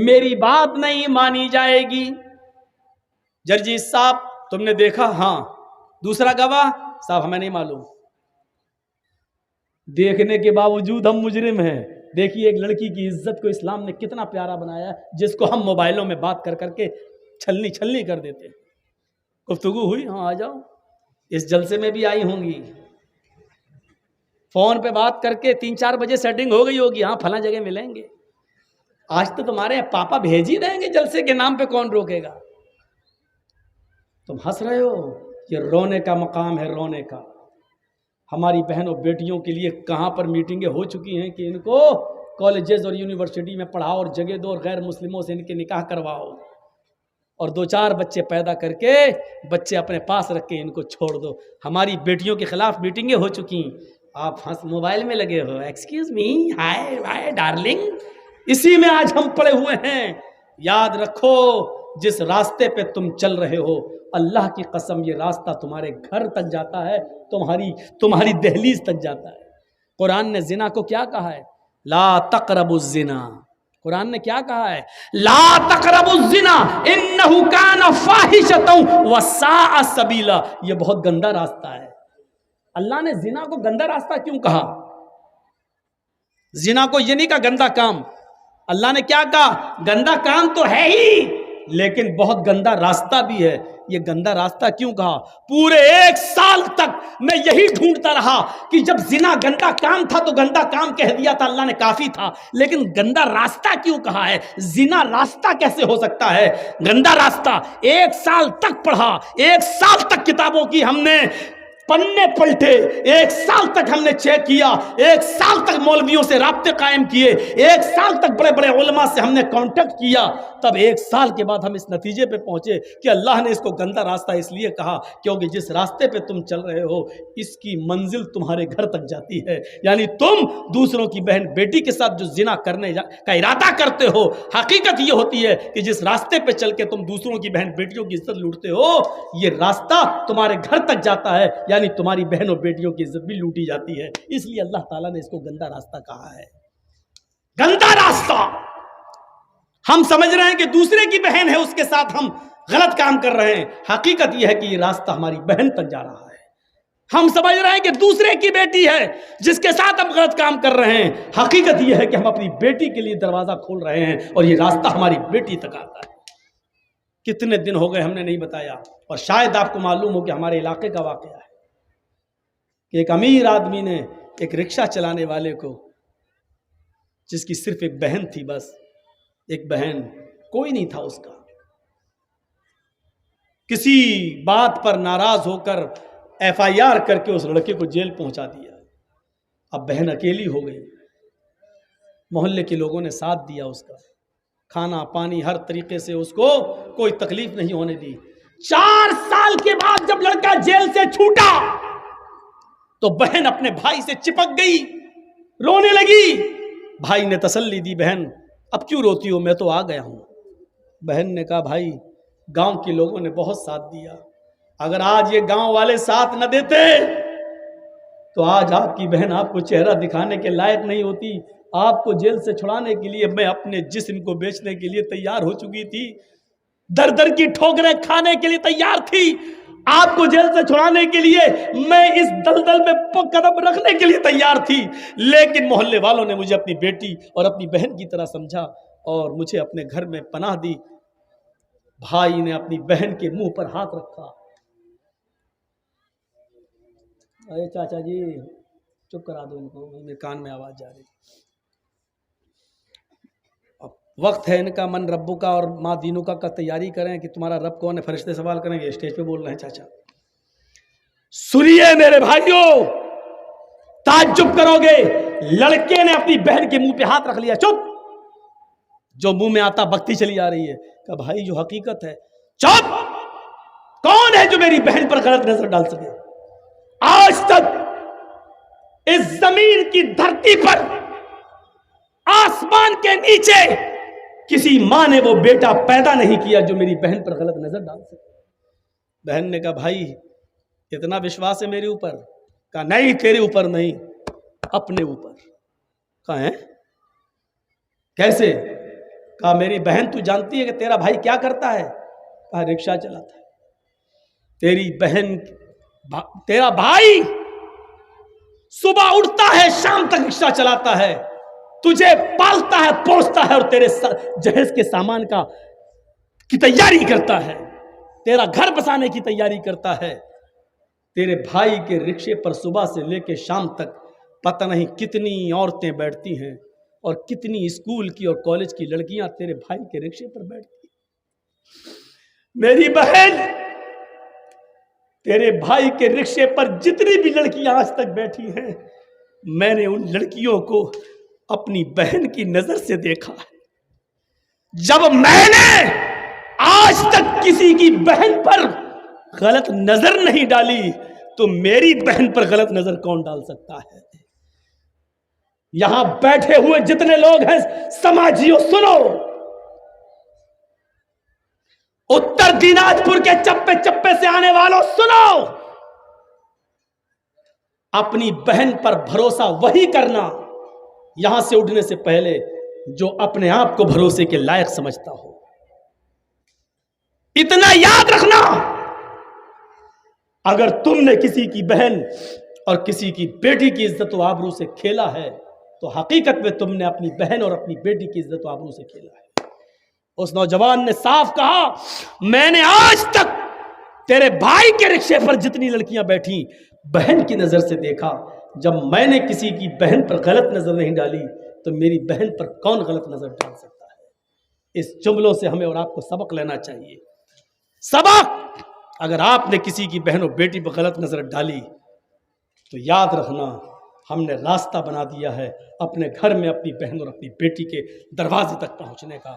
میری بات نہیں مانی جائے گی۔ جرجیس صاحب تم نے دیکھا؟ ہاں۔ دوسرا گواہ؟ صاحب ہمیں نہیں معلوم۔ دیکھنے کے باوجود ہم مجرم ہیں۔ دیکھیے ایک لڑکی کی عزت کو اسلام نے کتنا پیارا بنایا ہے، جس کو ہم موبائلوں میں بات کر کر کے چھلنی چھلنی کر دیتے ہیں۔ گفتگو ہوئی؟ ہاں آ جاؤ، اس جلسے میں بھی آئی ہوں گی، فون پہ بات کر کے 3-4 بجے سیٹنگ ہو گئی ہوگی، ہاں فلاں جگہ ملیں گے۔ آج تو تمہارے پاپا بھیج ہی دیں گے جلسے کے نام پہ، کون روکے گا؟ تم ہنس رہے ہو، یہ رونے کا مقام ہے، رونے کا۔ ہماری بہنوں بیٹیوں کے لیے کہاں پر میٹنگیں ہو چکی ہیں کہ ان کو کالجز اور یونیورسٹی میں پڑھاؤ اور جگہ دو اور غیر مسلموں سے ان کے نکاح کرواؤ اور 2-4 بچے پیدا کر کے بچے اپنے پاس رکھ کے ان کو چھوڑ دو۔ ہماری بیٹیوں کے خلاف میٹنگیں ہو چکی ہیں، آپ موبائل میں لگے ہو، ایکسکیوز می، ہائے ہائے ڈارلنگ، اسی میں آج ہم پڑے ہوئے ہیں۔ یاد رکھو جس راستے پہ تم چل رہے ہو، اللہ کی قسم یہ راستہ تمہارے گھر تک جاتا ہے، تمہاری دہلیز تک جاتا ہے۔ قرآن نے زنا کو کیا کہا ہے؟ لا تقربوا الزنا۔ قرآن نے کیا کہا ہے؟ لا تقربوا الزنا انہ کان فاحشۃ وساء سبیلا۔ یہ بہت گندا راستہ ہے۔ اللہ نے زنا کو گندا راستہ کیوں کہا؟ زنا کو یہ نہیں کہا گندا کام، اللہ نے کیا کہا؟ گندا کام تو ہے ہی لیکن بہت گندا راستہ بھی ہے۔ یہ گندا راستہ کیوں کہا؟ پورے 1 سال تک میں یہی ڈھونڈتا رہا کہ جب زنا گندا کام تھا تو گندا کام کہہ دیا تھا اللہ نے، کافی تھا، لیکن گندا راستہ کیوں کہا ہے؟ زنا راستہ کیسے ہو سکتا ہے گندا راستہ؟ 1 سال تک پڑھا، 1 سال تک کتابوں کی ہم نے پنے پلٹے، 1 سال تک ہم نے چیک کیا، 1 سال تک مولویوں سے رابطے قائم کیے، 1 سال تک بڑے بڑے علماء سے ہم نے کانٹیکٹ کیا، تب 1 سال کے بعد ہم اس نتیجے پہ پہنچے کہ اللہ نے اس کو گندا راستہ اس لیے کہا کیونکہ جس راستے پہ تم چل رہے ہو اس کی منزل تمہارے گھر تک جاتی ہے۔ یعنی تم دوسروں کی بہن بیٹی کے ساتھ جو زنا کرنے کا ارادہ کرتے ہو، حقیقت یہ ہوتی ہے کہ جس راستے پہ چل کے تم دوسروں کی بہن بیٹیوں کی عزت لوٹتے ہو، یہ راستہ تمہارے گھر تک جاتا ہے، یعنی تمہاری بہنوں بیٹیوں کی عزت بھی لوٹی جاتی ہے۔ اس لیے اللہ تعالیٰ نے اس کو گندا راستہ کہا ہے۔ گندا راستہ، ہم سمجھ رہے ہیں کہ دوسرے کی بہن ہے اس کے ساتھ ہم غلط کام کر رہے ہیں، حقیقت یہ ہے کہ یہ راستہ ہماری بہن تک جا رہا ہے۔ ہم سمجھ رہے ہیں کہ دوسرے کی بیٹی ہے جس کے ساتھ ہم غلط کام کر رہے ہیں، حقیقت یہ ہے کہ ہم اپنی بیٹی کے لیے دروازہ کھول رہے ہیں اور یہ راستہ ہماری بیٹی تک آتا ہے۔ کتنے دن ہو گئے ہم نے نہیں بتایا، اور شاید آپ کو معلوم ہو کہ ہمارے علاقے کا واقعہ ہے کہ ایک امیر آدمی نے ایک رکشہ چلانے والے کو، جس کی صرف ایک بہن تھی، بس ایک بہن، کوئی نہیں تھا اس کا، کسی بات پر ناراض ہو کر FIR کر کے اس لڑکے کو جیل پہنچا دیا۔ اب بہن اکیلی ہو گئی، محلے کے لوگوں نے ساتھ دیا، اس کا کھانا پانی ہر طریقے سے اس کو کوئی تکلیف نہیں ہونے دی۔ 4 سال کے بعد جب لڑکا جیل سے چھوٹا تو بہن اپنے بھائی سے چپک گئی, رونے لگی. بھائی نے تسلی دی, بہن اب کیوں روتی ہو, میں تو آ گیا ہوں. بہن نے کہا بھائی گاؤں کے لوگوں نے بہت ساتھ دیا, اگر آج یہ گاؤں والے ساتھ نہ دیتے تو آج آپ کی بہن آپ کو چہرہ دکھانے کے لائق نہیں ہوتی. آپ کو جیل سے چھڑانے کے لیے میں اپنے جسم کو بیچنے کے لیے تیار ہو چکی تھی, در در کی ٹھوکریں کھانے کے لیے تیار تھی. آپ کو جیل سے چھڑانے کے لیے میں اس دلدل میں قدم رکھنے کے لیے تیار تھی, لیکن محلے والوں نے مجھے اپنی بیٹی اور اپنی بہن کی طرح سمجھا اور مجھے اپنے گھر میں پناہ دی. بھائی نے اپنی بہن کے منہ پر ہاتھ رکھا. ارے چاچا جی چپ کرا دو ان کو, میرے کان میں آواز جا رہی. اب وقت ہے ان کا من ربو کا اور ماں دینوں کا تیاری کریں کہ تمہارا رب کون ہے. فرشتے سوال کریں گے, اسٹیج پہ بول رہے ہیں چاچا. سنیے میرے بھائیوں, تعجب کرو گے, لڑکے نے اپنی بہن کے منہ پہ ہاتھ رکھ لیا. چپ, جو منہ میں آتا بکتی چلی آ رہی ہے. کہ بھائی جو حقیقت ہے. چپ, کون ہے جو میری بہن پر غلط نظر ڈال سکے؟ آج تک اس زمین کی دھرتی پر آسمان کے نیچے کسی ماں نے وہ بیٹا پیدا نہیں کیا جو میری بہن پر غلط نظر ڈال سکے. بہن نے کہا بھائی اتنا وشواس ہے میرے اوپر؟ کہا نہیں تیرے اوپر نہیں, اپنے اوپر. کہا ہے کیسے؟ کہا میری بہن تو جانتی ہے کہ تیرا بھائی کیا کرتا ہے؟ کہا رکشہ چلاتا ہے. تیری بہن تیرا بھائی صبح اٹھتا ہے شام تک رکشہ چلاتا ہے, تجھے پالتا ہے پوستا ہے اور تیرے جہیز کے سامان کی تیاری کرتا ہے, تیرا گھر بسانے کی تیاری کرتا ہے. تیرے بھائی کے رکشے پر صبح سے لے کے شام تک پتہ نہیں کتنی عورتیں بیٹھتی ہیں اور کتنی اسکول کی اور کالج کی لڑکیاں تیرے بھائی کے رکشے پر بیٹھتی ہیں. میری بہن تیرے بھائی کے رکشے پر جتنی بھی لڑکیاں آج تک بیٹھی ہیں, میں نے ان لڑکیوں کو اپنی بہن کی نظر سے دیکھا ہے. جب میں نے آج تک کسی کی بہن پر غلط نظر نہیں ڈالی تو میری بہن پر غلط نظر کون ڈال سکتا ہے؟ یہاں بیٹھے ہوئے جتنے لوگ ہیں سماجیوں سنو, اتر دیناج پور کے چپے چپے سے آنے والوں سنو, اپنی بہن پر بھروسہ وہی کرنا یہاں سے اٹھنے سے پہلے جو اپنے آپ کو بھروسے کے لائق سمجھتا ہو. اتنا یاد رکھنا, اگر تم نے کسی کی بہن اور کسی کی بیٹی کی عزت و آبرو سے کھیلا ہے تو حقیقت میں تم نے اپنی بہن اور اپنی بیٹی کی عزت و آبرو سے کھیلا ہے. اس نوجوان نے صاف کہا میں نے آج تک تیرے بھائی کے رکشے پر جتنی لڑکیاں بیٹھی بہن کی نظر سے دیکھا, جب میں نے کسی کی بہن پر غلط نظر نہیں ڈالی تو میری بہن پر کون غلط نظر ڈال سکتا ہے؟ اس جملوں سے ہمیں اور آپ کو سبق لینا چاہیے. سبق, اگر آپ نے کسی کی بہن اور بیٹی پر غلط نظر ڈالی تو یاد رکھنا ہم نے راستہ بنا دیا ہے اپنے گھر میں اپنی بہن اور اپنی بیٹی کے دروازے تک پہنچنے کا.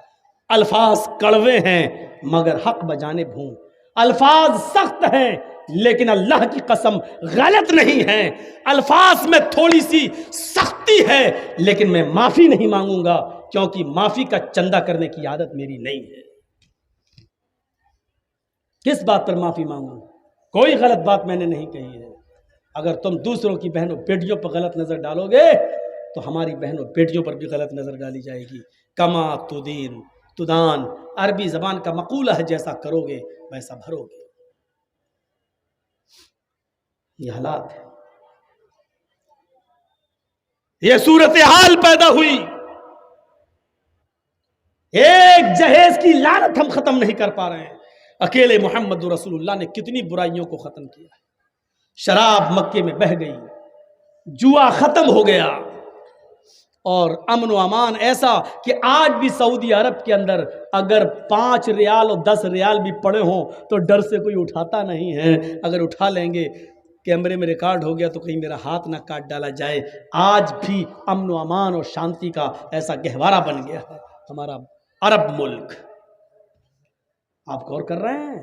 الفاظ کڑوے ہیں مگر حق بجانے بھون, الفاظ سخت ہیں لیکن اللہ کی قسم غلط نہیں ہیں. الفاظ میں تھوڑی سی سختی ہے لیکن میں معافی نہیں مانگوں گا کیونکہ معافی کا چندہ کرنے کی عادت میری نہیں ہے. کس بات پر معافی مانگوں؟ کوئی غلط بات میں نے نہیں کہی ہے. اگر تم دوسروں کی بہنوں بیٹیوں پر غلط نظر ڈالو گے تو ہماری بہنوں بیٹیوں پر بھی غلط نظر ڈالی جائے گی. کما تدین تدان, عربی زبان کا مقولہ ہے جیسا کرو گے ویسا بھرو گے. یہ حالات ہے, یہ صورتحال پیدا ہوئی. ایک جہیز کی لعنت ہم ختم نہیں کر پا رہے ہیں. اکیلے محمد رسول اللہ نے کتنی برائیوں کو ختم کیا ہے. شراب مکے میں بہہ گئی, جوا ختم ہو گیا, اور امن و امان ایسا کہ آج بھی سعودی عرب کے اندر اگر 5 ریال اور 10 ریال بھی پڑے ہوں تو ڈر سے کوئی اٹھاتا نہیں ہے. اگر اٹھا لیں گے کیمرے میں ریکارڈ ہو گیا تو کہیں میرا ہاتھ نہ کاٹ ڈالا جائے. آج بھی امن و امان اور شانتی کا ایسا گہوارہ بن گیا ہے ہمارا عرب ملک. آپ غور کر رہے ہیں؟